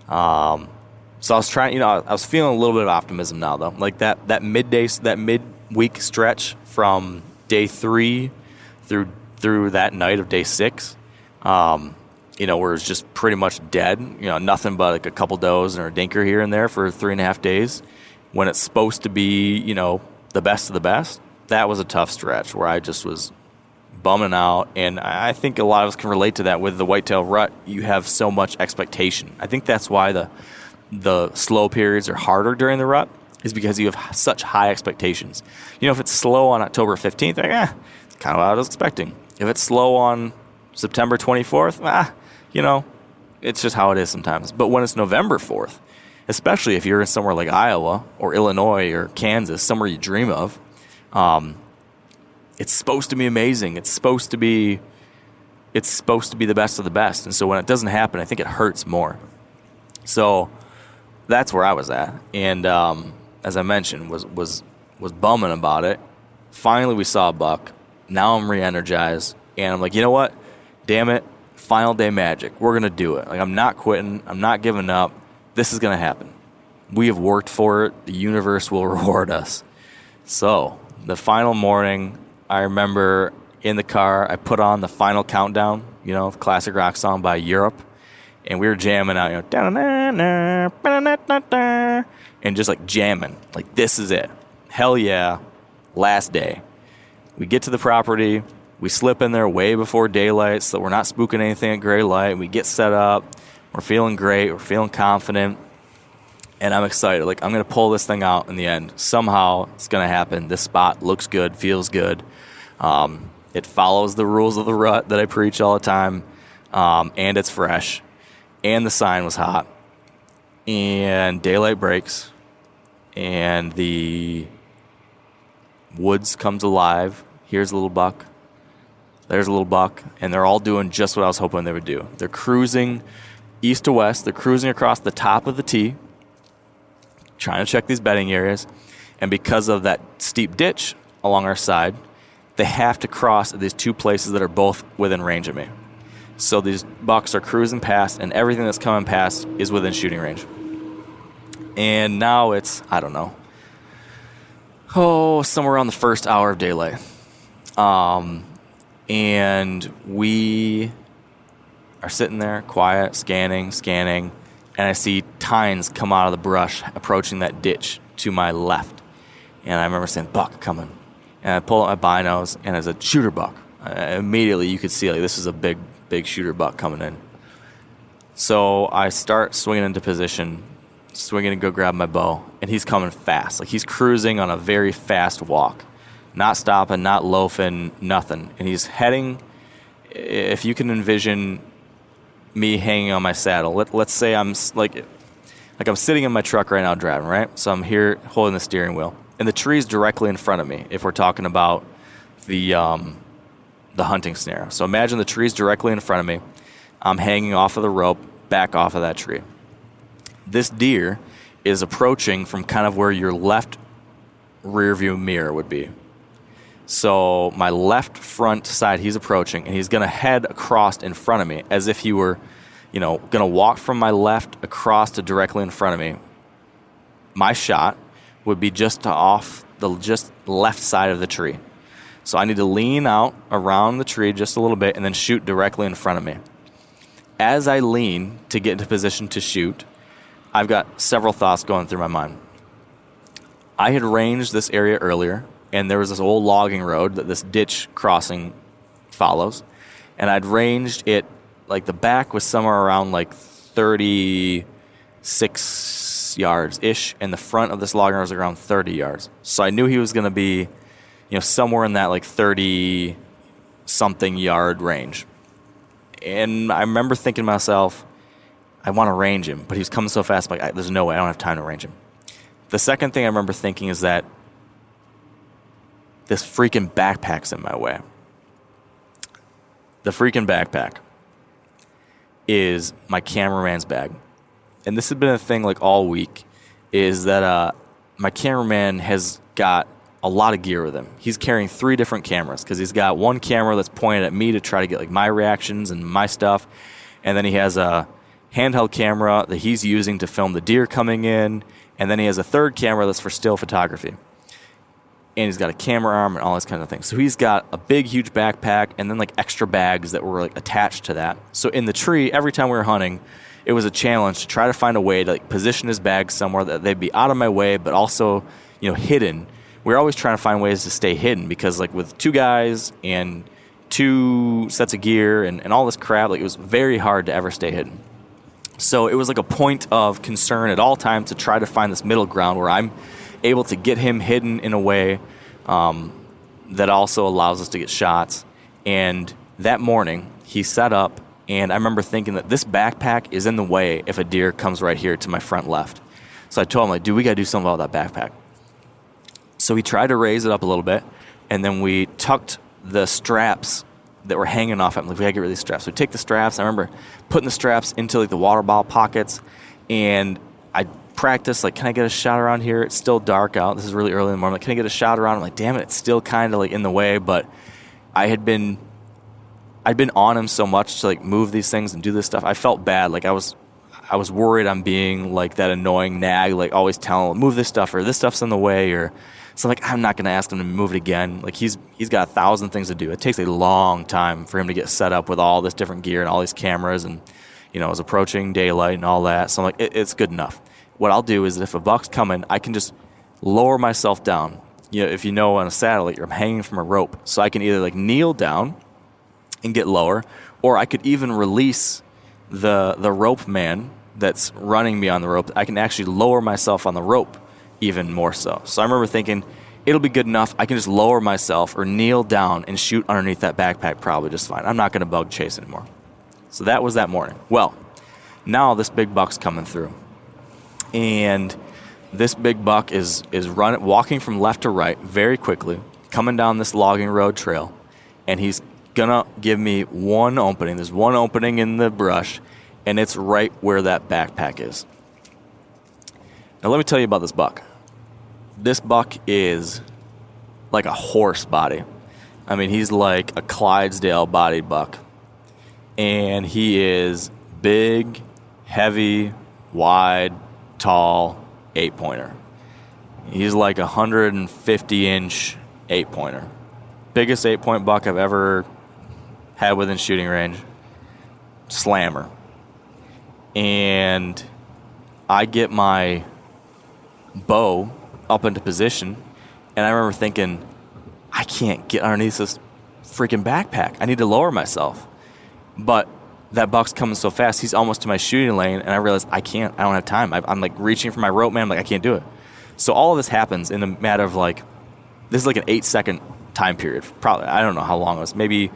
So I was trying, I was feeling a little bit of optimism now, though. Like that midweek stretch from day 3 through that night of day 6, where it's just pretty much dead. Nothing but a couple does and a dinker here and there for 3.5 days. When it's supposed to be, the best of the best, that was a tough stretch where I just was bumming out. And I think a lot of us can relate to that with the whitetail rut. You have so much expectation. I think that's why the slow periods are harder during the rut, is because you have such high expectations. If it's slow on October 15th, it's kind of what I was expecting. If it's slow on September 24th, it's just how it is sometimes. But when it's November 4th especially if you're in somewhere like Iowa or Illinois or Kansas, somewhere you dream of. It's supposed to be amazing. It's supposed to be the best of the best. And so when it doesn't happen, I think it hurts more. So that's where I was at. And as I mentioned, was bumming about it. Finally, we saw a buck. Now I'm re-energized. And I'm like, you know what? Damn it. Final day magic. We're going to do it. Like, I'm not quitting. I'm not giving up. This is going to happen. We have worked for it. The universe will reward us. So the final morning, I remember in the car, I put on the Final Countdown, the classic rock song by Europe. And we were jamming out, and just like jamming. Like, this is it. Hell yeah. Last day. We get to the property. We slip in there way before daylight so we're not spooking anything at gray light. We get set up. We're feeling great. We're feeling confident. And I'm excited. Like, I'm going to pull this thing out in the end. Somehow it's going to happen. This spot looks good, feels good. It follows the rules of the rut that I preach all the time. And it's fresh. And the sign was hot. And daylight breaks. And the woods comes alive. Here's a little buck. There's a little buck. And they're all doing just what I was hoping they would do. They're cruising east to west. They're cruising across the top of the tee, trying to check these bedding areas. And because of that steep ditch along our side, they have to cross at these two places that are both within range of me. So these bucks are cruising past, and everything that's coming past is within shooting range. And now it's, I don't know, somewhere around the first hour of daylight. And we are sitting there, quiet, scanning, and I see tines come out of the brush approaching that ditch to my left. And I remember saying, buck coming. And I pull out my binos, and it's a shooter buck. Immediately you could see, like, this is a big shooter buck coming in. So I start swinging into position, swinging to go grab my bow, and he's coming fast. Like, he's cruising on a very fast walk, not stopping, not loafing, nothing. And he's heading, if you can envision me hanging on my saddle. Let's say I'm like I'm sitting in my truck right now driving, right? So I'm here holding the steering wheel, and the tree's directly in front of me if we're talking about the hunting scenario. So imagine the tree's directly in front of me. I'm hanging off of the rope, back off of that tree. This deer is approaching from kind of where your left rear view mirror would be. So my left front side, he's approaching, and he's going to head across in front of me as if he were, going to walk from my left across to directly in front of me. My shot would be just off the just left side of the tree. So I need to lean out around the tree just a little bit and then shoot directly in front of me. As I lean to get into position to shoot, I've got several thoughts going through my mind. I had ranged this area earlier, and there was this old logging road that this ditch crossing follows. And I'd ranged it, like the back was somewhere around like 36 yards-ish, and the front of this logging road was around 30 yards. So I knew he was going to be, somewhere in that like 30-something yard range. And I remember thinking to myself, I want to range him, but he was coming so fast, I'm like, there's no way, I don't have time to range him. The second thing I remember thinking is that this freaking backpack's in my way. The freaking backpack is my cameraman's bag. And this has been a thing like all week, is that my cameraman has got a lot of gear with him. He's carrying 3 different cameras because he's got one camera that's pointed at me to try to get like my reactions and my stuff. And then he has a handheld camera that he's using to film the deer coming in. And then he has a third camera that's for still photography. And he's got a camera arm and all this kind of thing. So he's got a big, huge backpack and then like extra bags that were like attached to that. So in the tree, every time we were hunting, it was a challenge to try to find a way to like position his bags somewhere that they'd be out of my way, but also, hidden. We're always trying to find ways to stay hidden because like with 2 guys and 2 sets of gear and all this crap, like it was very hard to ever stay hidden. So it was like a point of concern at all times to try to find this middle ground where I'm able to get him hidden in a way that also allows us to get shots. And that morning, he set up, and I remember thinking that this backpack is in the way if a deer comes right here to my front left. So I told him, like, dude, we got to do something about that backpack. So he tried to raise it up a little bit, and then we tucked the straps that were hanging off it. Like, we got to get rid of these straps. So we take the straps. I remember putting the straps into, like, the water bottle pockets, and I practiced, like, can I get a shot around here? It's still dark out. This is really early in the morning. Like, can I get a shot around? I'm like, damn it, it's still kind of, like, in the way, but I'd been on him so much to, like, move these things and do this stuff. I felt bad. Like, I was worried I'm being, like, that annoying nag, like, always telling him, move this stuff, or this stuff's in the way, or so, like, I'm not going to ask him to move it again. Like, he's got 1,000 things to do. It takes a long time for him to get set up with all this different gear and all these cameras, and, you know, it was approaching daylight and all that. So I'm like, it's good enough. What I'll do is if a buck's coming, I can just lower myself down. You know, if you know, on a saddle, I'm hanging from a rope. So I can either, like, kneel down and get lower, or I could even release the rope man that's running me on the rope. I can actually lower myself on the rope even more so. So I remember thinking, it'll be good enough. I can just lower myself or kneel down and shoot underneath that backpack probably just fine. I'm not going to bug chase anymore. So that was that morning. Well, now this big buck's coming through. And this big buck is walking from left to right very quickly, coming down this logging road trail. And he's going to give me one opening. There's one opening in the brush, and it's right where that backpack is. Now, let me tell you about this buck. This buck is like a horse body. I mean, he's like a Clydesdale-bodied buck. And he is big, heavy, wide, tall 8-pointer. He's like a 150-inch 8-pointer. Biggest 8-point buck I've ever had within shooting range. Slammer. And I get my bow up into position, and I remember thinking, I can't get underneath this freaking backpack. I need to lower myself. But that buck's coming so fast, he's almost to my shooting lane, and I realize I can't. I don't have time. I'm like reaching for my rope, man. I'm like, I can't do it. So all of this happens in a matter of, like, this is like an 8-second time period. Probably, I don't know how long it was. Maybe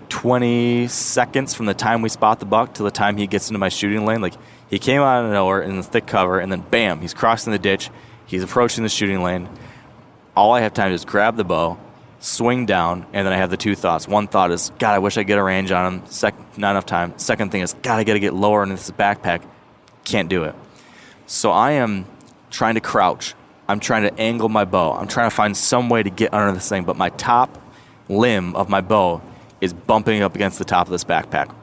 20 seconds from the time we spot the buck to the time he gets into my shooting lane. Like, he came out of nowhere in the thick cover, and then bam, he's crossing the ditch. He's approaching the shooting lane. All I have time to do is grab the bow, swing down, and then I have the two thoughts. One thought is, God, I wish I could get a range on him. Not enough time. Second thing is, God, I got to get lower into this backpack. Can't do it. So I am trying to crouch. I'm trying to angle my bow. I'm trying to find some way to get under this thing, but my top limb of my bow is bumping up against the top of this backpack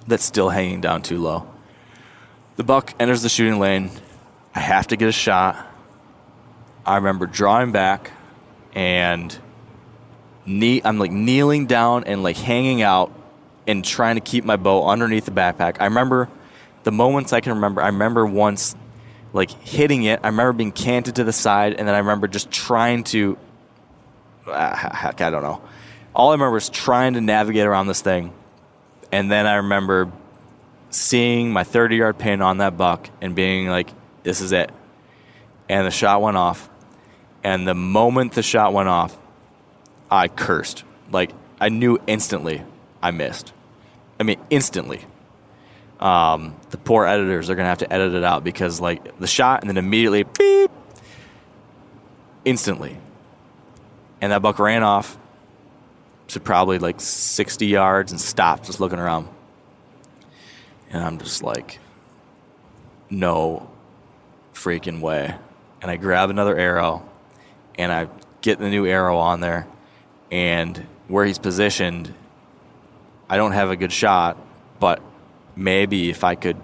that's still hanging down too low. The buck enters the shooting lane. I have to get a shot. I remember drawing back, and I'm like kneeling down and like hanging out and trying to keep my bow underneath the backpack. I remember the moments I can remember. I remember once like hitting it. I remember being canted to the side, and then I remember just trying to, I don't know. All I remember is trying to navigate around this thing. And then I remember seeing my 30-yard pin on that buck and being like, this is it. And the shot went off. And the moment the shot went off, I cursed. Like, I knew instantly I missed. I mean, instantly. The poor editors are going to have to edit it out because, like, the shot and then immediately, beep, instantly. And that buck ran off to probably like 60 yards and stopped just looking around. And I'm just like, no freaking way. And I grab another arrow, and I get the new arrow on there, and where he's positioned, I don't have a good shot, but maybe if I could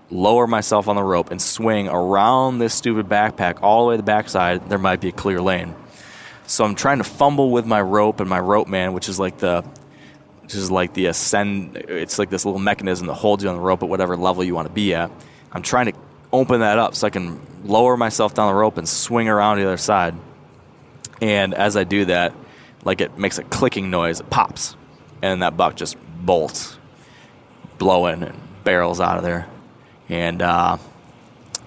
lower myself on the rope and swing around this stupid backpack all the way to the backside, there might be a clear lane. So I'm trying to fumble with my rope and my rope man, which is like the ascend. It's like this little mechanism that holds you on the rope at whatever level you want to be at. I'm trying to open that up so I can lower myself down the rope and swing around the other side. And as I do that, like, it makes a clicking noise. It pops, and that buck just bolts, blowing and barrels out of there. And I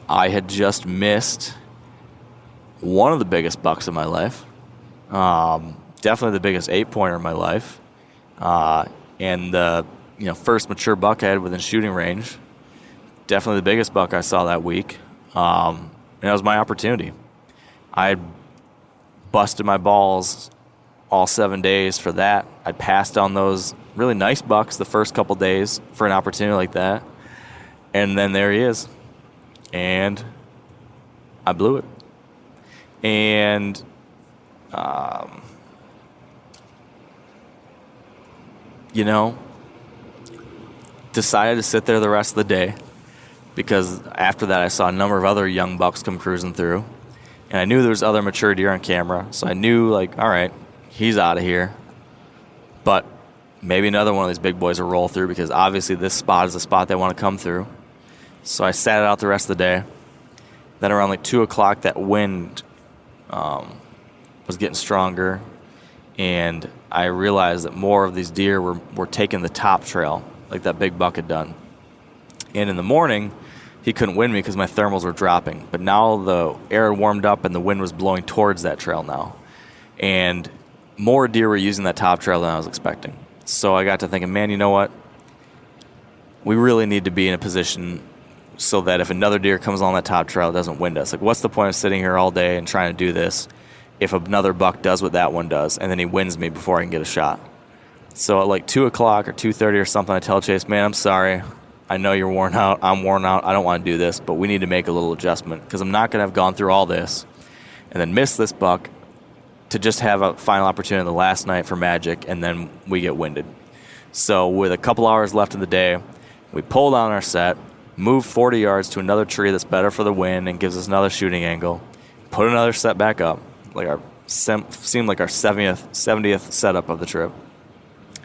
had just missed one of the biggest bucks of my life. Definitely the biggest 8-pointer in my life. And the first mature buck I had within shooting range. definitely the biggest buck I saw that week. And that was my opportunity. I had busted my balls all 7 days for that. I passed on those really nice bucks the first couple days for an opportunity like that. And then there he is. And I blew it. And decided to sit there the rest of the day, because after that I saw a number of other young bucks come cruising through, and I knew there was other mature deer on camera, so I knew, like, all right, he's out of here. But maybe another one of these big boys will roll through, because obviously this spot is the spot they want to come through. So I sat it out the rest of the day. Then around like 2 o'clock, that wind was getting stronger, and I realized that more of these deer were taking the top trail, like that big buck had done. And in the morning, he couldn't win me because my thermals were dropping. But now the air had warmed up and the wind was blowing towards that trail now. And more deer were using that top trail than I was expecting. So I got to thinking, man, you know what? We really need to be in a position so that if another deer comes along that top trail, it doesn't wind us. Like, what's the point of sitting here all day and trying to do this if another buck does what that one does and then he wins me before I can get a shot? So at like 2 o'clock or 2:30 or something, I tell Chase, man, I'm sorry. I know you're worn out. I'm worn out. I don't want to do this, but we need to make a little adjustment, because I'm not going to have gone through all this and then miss this buck to just have a final opportunity the last night for magic, and then we get winded. So with a couple hours left in the day, we pull down our set, move 40 yards to another tree that's better for the wind and gives us another shooting angle, put another set back up, like seemed like our 70th setup of the trip.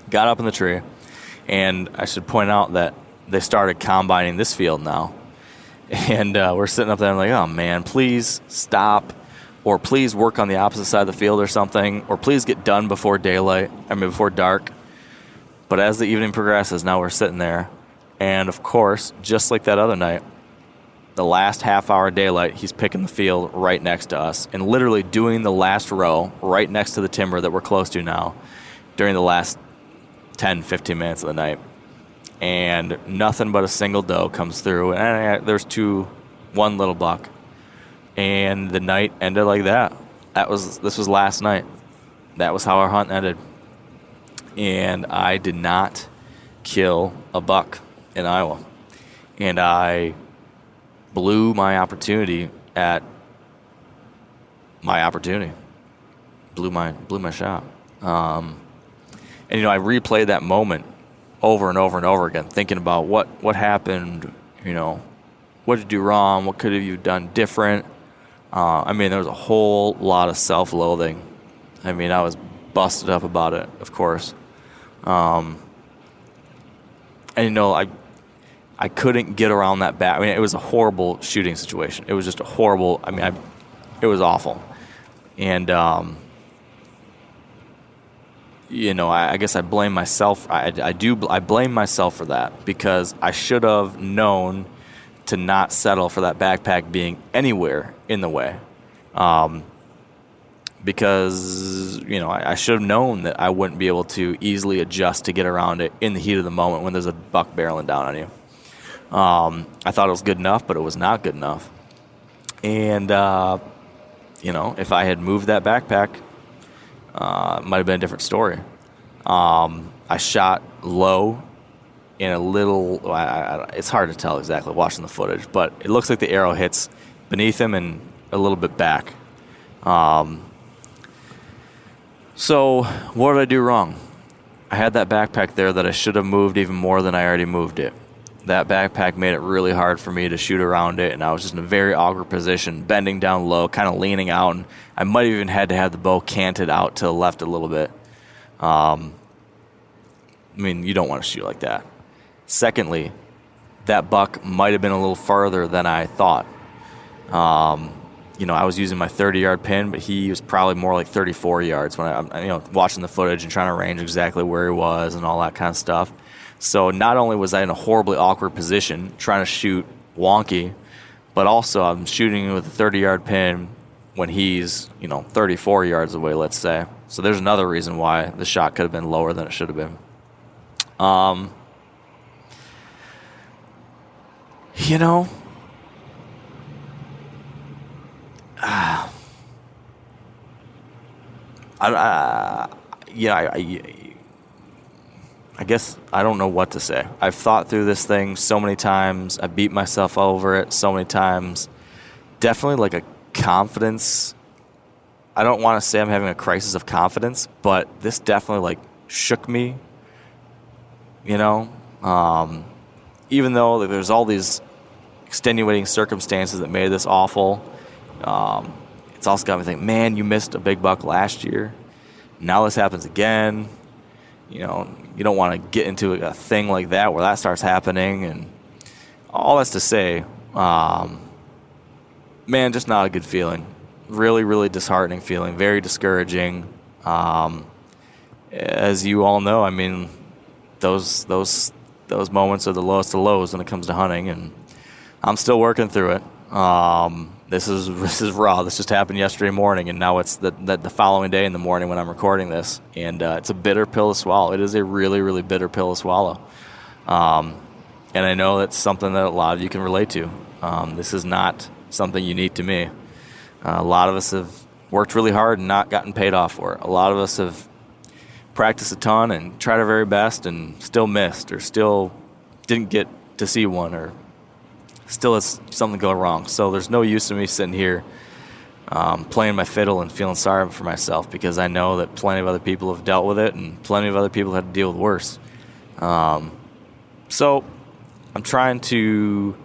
Got up in the tree, and I should point out that they started combining this field now. And we're sitting up there and like, oh man, please stop, or please work on the opposite side of the field or something, or please get done before before dark. But as the evening progresses, now we're sitting there, and of course, just like that other night, the last half hour daylight, he's picking the field right next to us and literally doing the last row right next to the timber that we're close to now during the last 10, 15 minutes of the night. And nothing but a single doe comes through, and there's one little buck, and the night ended like that. This was last night. That was how our hunt ended. And I did not kill a buck in Iowa, and I blew my opportunity at my opportunity. Blew my shot. And I replayed that moment over and over and over again, thinking about what happened, what did you do wrong, what could have you done different. There was a whole lot of self-loathing. I was busted up about it, of course. I couldn't get around that back. It was a horrible shooting situation. It was just a horrible, it was awful. And, I guess I blame myself. I blame myself for that, because I should have known to not settle for that backpack being anywhere in the way. Because, I should have known that I wouldn't be able to easily adjust to get around it in the heat of the moment when there's a buck barreling down on you. I thought it was good enough, but it was not good enough. And, if I had moved that backpack, it might have been a different story. I shot low in a little, it's hard to tell exactly watching the footage, but it looks like the arrow hits beneath him and a little bit back. So what did I do wrong? I had that backpack there that I should have moved even more than I already moved it. That backpack made it really hard for me to shoot around it, and I was just in a very awkward position, bending down low, kind of leaning out, and I might have even had to have the bow canted out to the left a little bit. You don't want to shoot like that. Secondly, that buck might have been a little farther than I thought. I was using my 30-yard pin, but he was probably more like 34 yards when I'm watching the footage and trying to range exactly where he was and all that kind of stuff. So not only was I in a horribly awkward position trying to shoot wonky, but also I'm shooting with a 30-yard pin when he's, 34 yards away, let's say. So there's another reason why the shot could have been lower than it should have been. You know, I guess I don't know what to say. I've thought through this thing so many times. I beat myself over it so many times. Definitely like a confidence. I don't want to say I'm having a crisis of confidence, but this definitely like shook me. You know, even though there's all these extenuating circumstances that made this awful, it's also got me thinking, man, you missed a big buck last year. Now this happens again. You know, you don't want to get into a thing like that where that starts happening. And all that's to say, man, just not a good feeling. Really, really disheartening feeling. Very discouraging. As you all know, I mean, those moments are the lowest of lows when it comes to hunting, and I'm still working through it. This is raw. This just happened yesterday morning, and now it's the following day in the morning when I'm recording this, and it's a bitter pill to swallow. It is a really, really bitter pill to swallow, and I know that's something that a lot of you can relate to. This is not something unique to me. A lot of us have worked really hard and not gotten paid off for it. A lot of us have practiced a ton and tried our very best and still missed, or still didn't get to see one, or still has something go wrong. So there's no use in me sitting here playing my fiddle and feeling sorry for myself, because I know that plenty of other people have dealt with it and plenty of other people had to deal with worse. So I'm trying to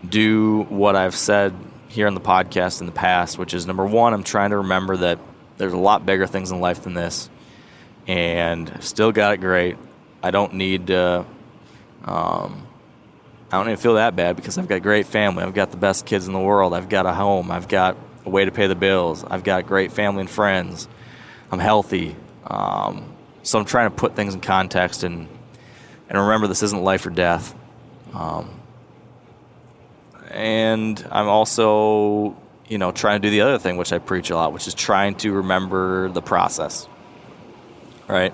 do what I've said here on the podcast in the past, which is, number one, I'm trying to remember that there's a lot bigger things in life than this, and I've still got it great. I don't need to I don't even feel that bad, because I've got a great family. I've got the best kids in the world. I've got a home. I've got a way to pay the bills. I've got great family and friends. I'm healthy. So I'm trying to put things in context and remember this isn't life or death. And I'm also, trying to do the other thing, which I preach a lot, which is trying to remember the process. Right?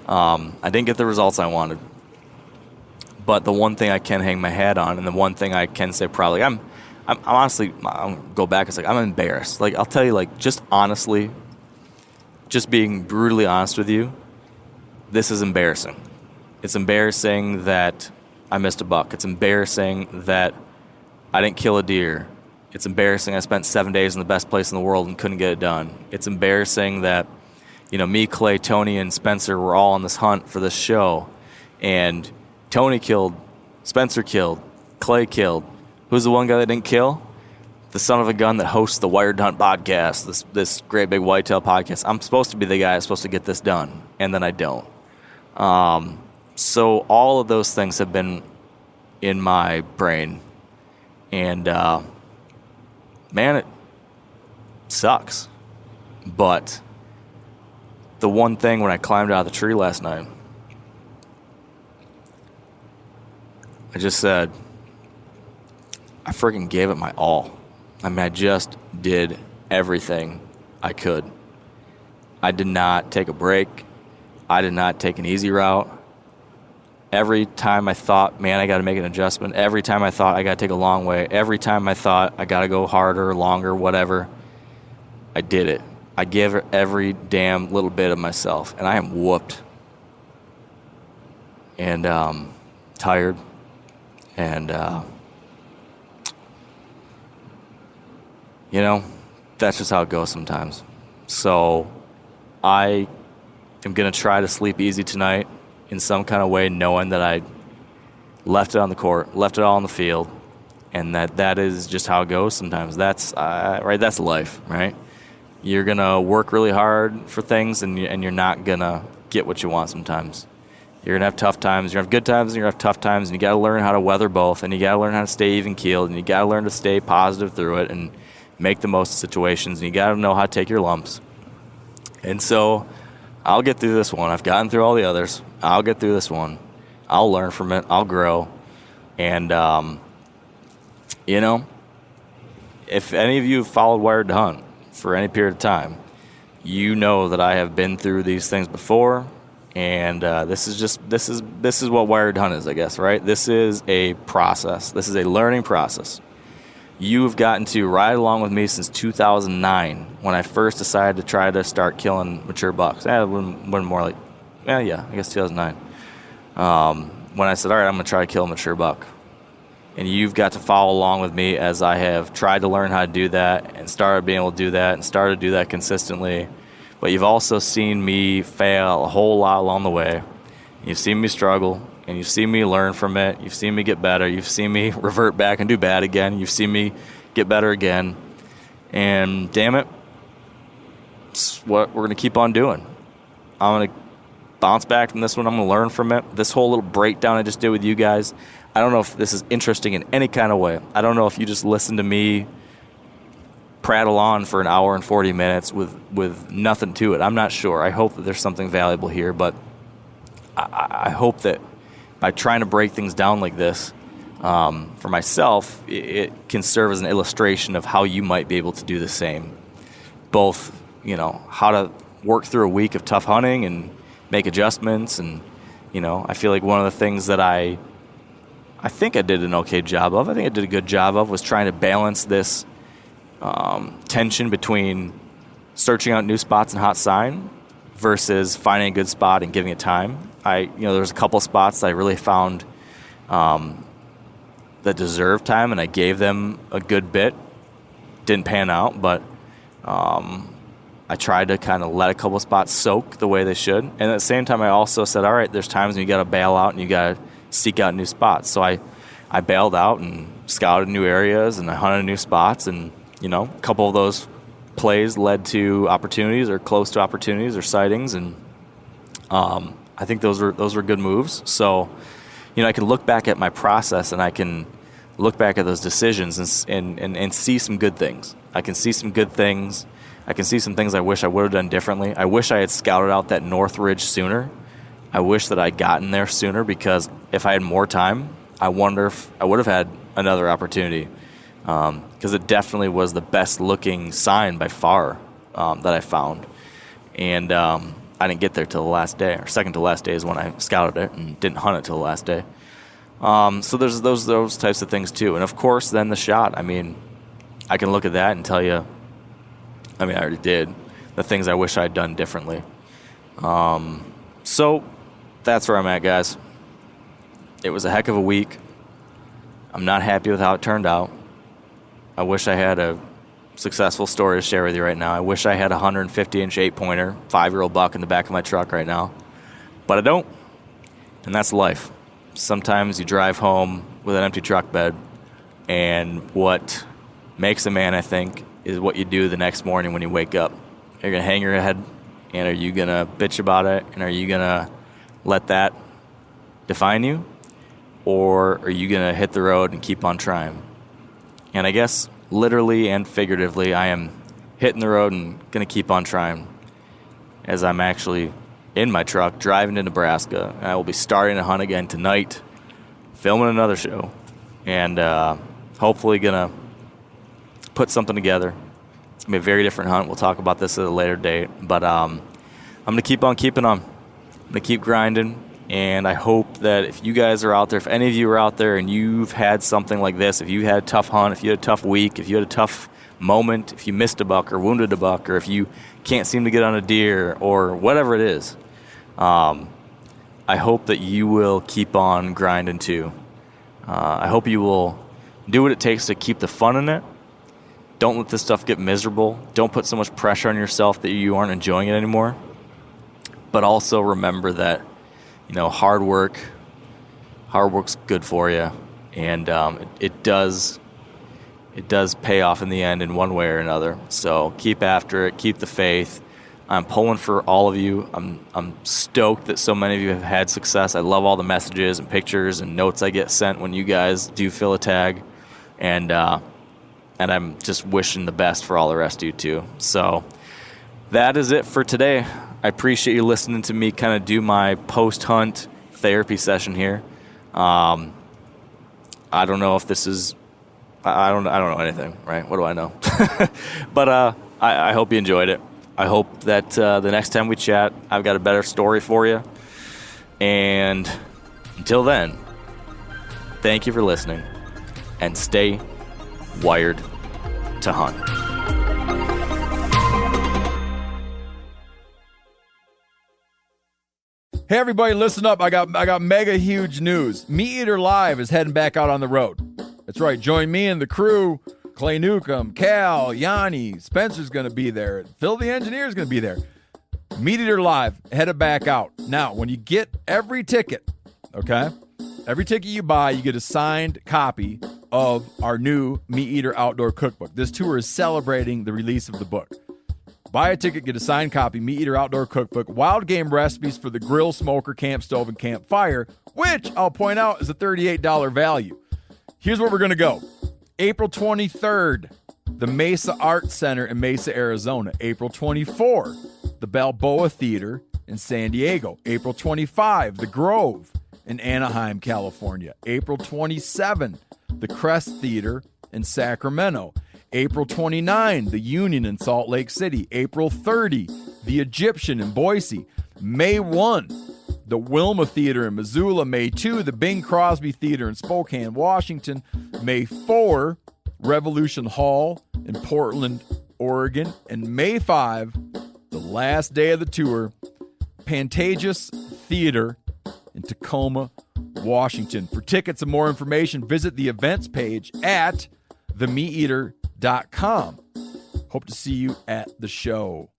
I didn't get the results I wanted. But the one thing I can hang my hat on, and the one thing I can say proudly, I'm honestly, I'll go back. It's like, I'm embarrassed. Like, I'll tell you, like, just honestly, just being brutally honest with you, this is embarrassing. It's embarrassing that I missed a buck. It's embarrassing that I didn't kill a deer. It's embarrassing I spent 7 days in the best place in the world and couldn't get it done. It's embarrassing that, me, Clay, Tony, and Spencer were all on this hunt for this show, and Tony killed, Spencer killed, Clay killed. Who's the one guy that didn't kill? The son of a gun that hosts the Wired Hunt podcast, this great big Whitetail podcast. I'm supposed to be the guy that's supposed to get this done, and then I don't. So all of those things have been in my brain, and man, it sucks. But the one thing when I climbed out of the tree last night, I just said, I freaking gave it my all. I mean, I just did everything I could. I did not take a break. I did not take an easy route. Every time I thought, man, I got to make an adjustment. Every time I thought I got to take a long way. Every time I thought I got to go harder, longer, whatever, I did it. I gave it every damn little bit of myself, and I am whooped and tired. And, that's just how it goes sometimes. So I am going to try to sleep easy tonight in some kind of way, knowing that I left it on the court, left it all on the field, and that is just how it goes sometimes. That's right. That's life, right? You're going to work really hard for things, and you're not going to get what you want sometimes. You're going to have tough times. You're going to have good times, and you're going to have tough times, and you got to learn how to weather both, and you got to learn how to stay even-keeled, and you got to learn to stay positive through it and make the most of situations, and you got to know how to take your lumps. And so I'll get through this one. I've gotten through all the others. I'll get through this one. I'll learn from it. I'll grow. And, if any of you have followed Wired to Hunt for any period of time, you know that I have been through these things before, And this is what wired hunt is, I guess, right? This is a process. This is a learning process. You've gotten to ride along with me since 2009 when I first decided to try to start killing mature bucks. When more like, I guess 2009. When I said, all right, I'm going to try to kill a mature buck. And you've got to follow along with me as I have tried to learn how to do that and started being able to do that and started to do that consistently. But you've also seen me fail a whole lot along the way. You've seen me struggle, and you've seen me learn from it. You've seen me get better. You've seen me revert back and do bad again. You've seen me get better again. And damn it, it's what we're going to keep on doing. I'm going to bounce back from this one. I'm going to learn from it. This whole little breakdown I just did with you guys, I don't know if this is interesting in any kind of way. I don't know if you just listen to me prattle on for an hour and 40 minutes with nothing to it. I'm not sure. I hope that there's something valuable here, but I hope that by trying to break things down like this, for myself, it can serve as an illustration of how you might be able to do the same. Both, how to work through a week of tough hunting and make adjustments. And, I feel like one of the things that I think I did an okay job of, I think I did a good job of, was trying to balance this tension between searching out new spots and hot sign versus finding a good spot and giving it time. There was a couple spots that I really found that deserved time, and I gave them a good bit. Didn't pan out, but I tried to kind of let a couple spots soak the way they should. And at the same time, I also said, all right, there's times when you got to bail out and you got to seek out new spots. So I bailed out and scouted new areas, and I hunted new spots, and a couple of those plays led to opportunities or close to opportunities or sightings, and I think those were good moves. So, I can look back at my process, and I can look back at those decisions and see some good things. I can see some good things. I can see some things I wish I would have done differently. I wish I had scouted out that North Ridge sooner. I wish that I'd gotten there sooner, because if I had more time, I wonder if I would have had another opportunity. Because it definitely was the best looking sign by far that I found. And I didn't get there till the last day, or second to last day is when I scouted it and didn't hunt it till the last day. So there's those types of things too. And of course, then the shot. I can look at that and tell you, I already did, the things I wish I'd done differently. So that's where I'm at, guys. It was a heck of a week. I'm not happy with how it turned out. I wish I had a successful story to share with you right now. I wish I had a 150-inch 8-pointer, 5-year-old buck in the back of my truck right now. But I don't, and that's life. Sometimes you drive home with an empty truck bed, and what makes a man, I think, is what you do the next morning when you wake up. You're going to hang your head, and are you going to bitch about it, and are you going to let that define you, or are you going to hit the road and keep on trying? And I guess literally and figuratively, I am hitting the road and going to keep on trying, as I'm actually in my truck driving to Nebraska. I will be starting to hunt again tonight, filming another show, and hopefully going to put something together. It's going to be a very different hunt. We'll talk about this at a later date. But I'm going to keep on keeping on. I'm going to keep grinding. And I hope that if you guys are out there, if any of you are out there and you've had something like this, if you had a tough hunt, if you had a tough week, if you had a tough moment, if you missed a buck or wounded a buck, or if you can't seem to get on a deer or whatever it is, I hope that you will keep on grinding too. I hope you will do what it takes to keep the fun in it. Don't let this stuff get miserable. Don't put so much pressure on yourself that you aren't enjoying it anymore. But also remember that, hard work's good for you, and it does pay off in the end in one way or another. So keep after it, keep the faith. I'm pulling for all of you. I'm stoked that so many of you have had success. I love all the messages and pictures and notes I get sent when you guys do fill a tag, and I'm just wishing the best for all the rest of you too. So that is it for today. I appreciate you listening to me kind of do my post-hunt therapy session here. I don't know if this is, I don't know anything, right? What do I know? But I hope you enjoyed it. I hope that the next time we chat, I've got a better story for you. And until then, thank you for listening, and stay wired to hunt. Hey everybody, listen up. I got mega huge news. Meat Eater Live is heading back out on the road. That's right. Join me and the crew. Clay Newcomb, Cal, Yanni, Spencer's going to be there. Phil the engineer's going to be there. Meat Eater Live headed back out. Now, when you get every ticket, okay? Every ticket you buy, you get a signed copy of our new Meat Eater Outdoor Cookbook. This tour is celebrating the release of the book. Buy a ticket, get a signed copy, Meat Eater Outdoor Cookbook, wild game recipes for the grill, smoker, camp stove, and campfire, which I'll point out is a $38 value. Here's where we're going to go. April 23rd, the Mesa Arts Center in Mesa, Arizona. April 24, the Balboa Theater in San Diego. April 25, the Grove in Anaheim, California. April 27, the Crest Theater in Sacramento. April 29, the Union in Salt Lake City. April 30, the Egyptian in Boise. May 1, the Wilma Theater in Missoula. May 2, the Bing Crosby Theater in Spokane, Washington. May 4, Revolution Hall in Portland, Oregon. And May 5, the last day of the tour, Pantages Theater in Tacoma, Washington. For tickets and more information, visit the events page at themeateater.com. Hope to see you at the show.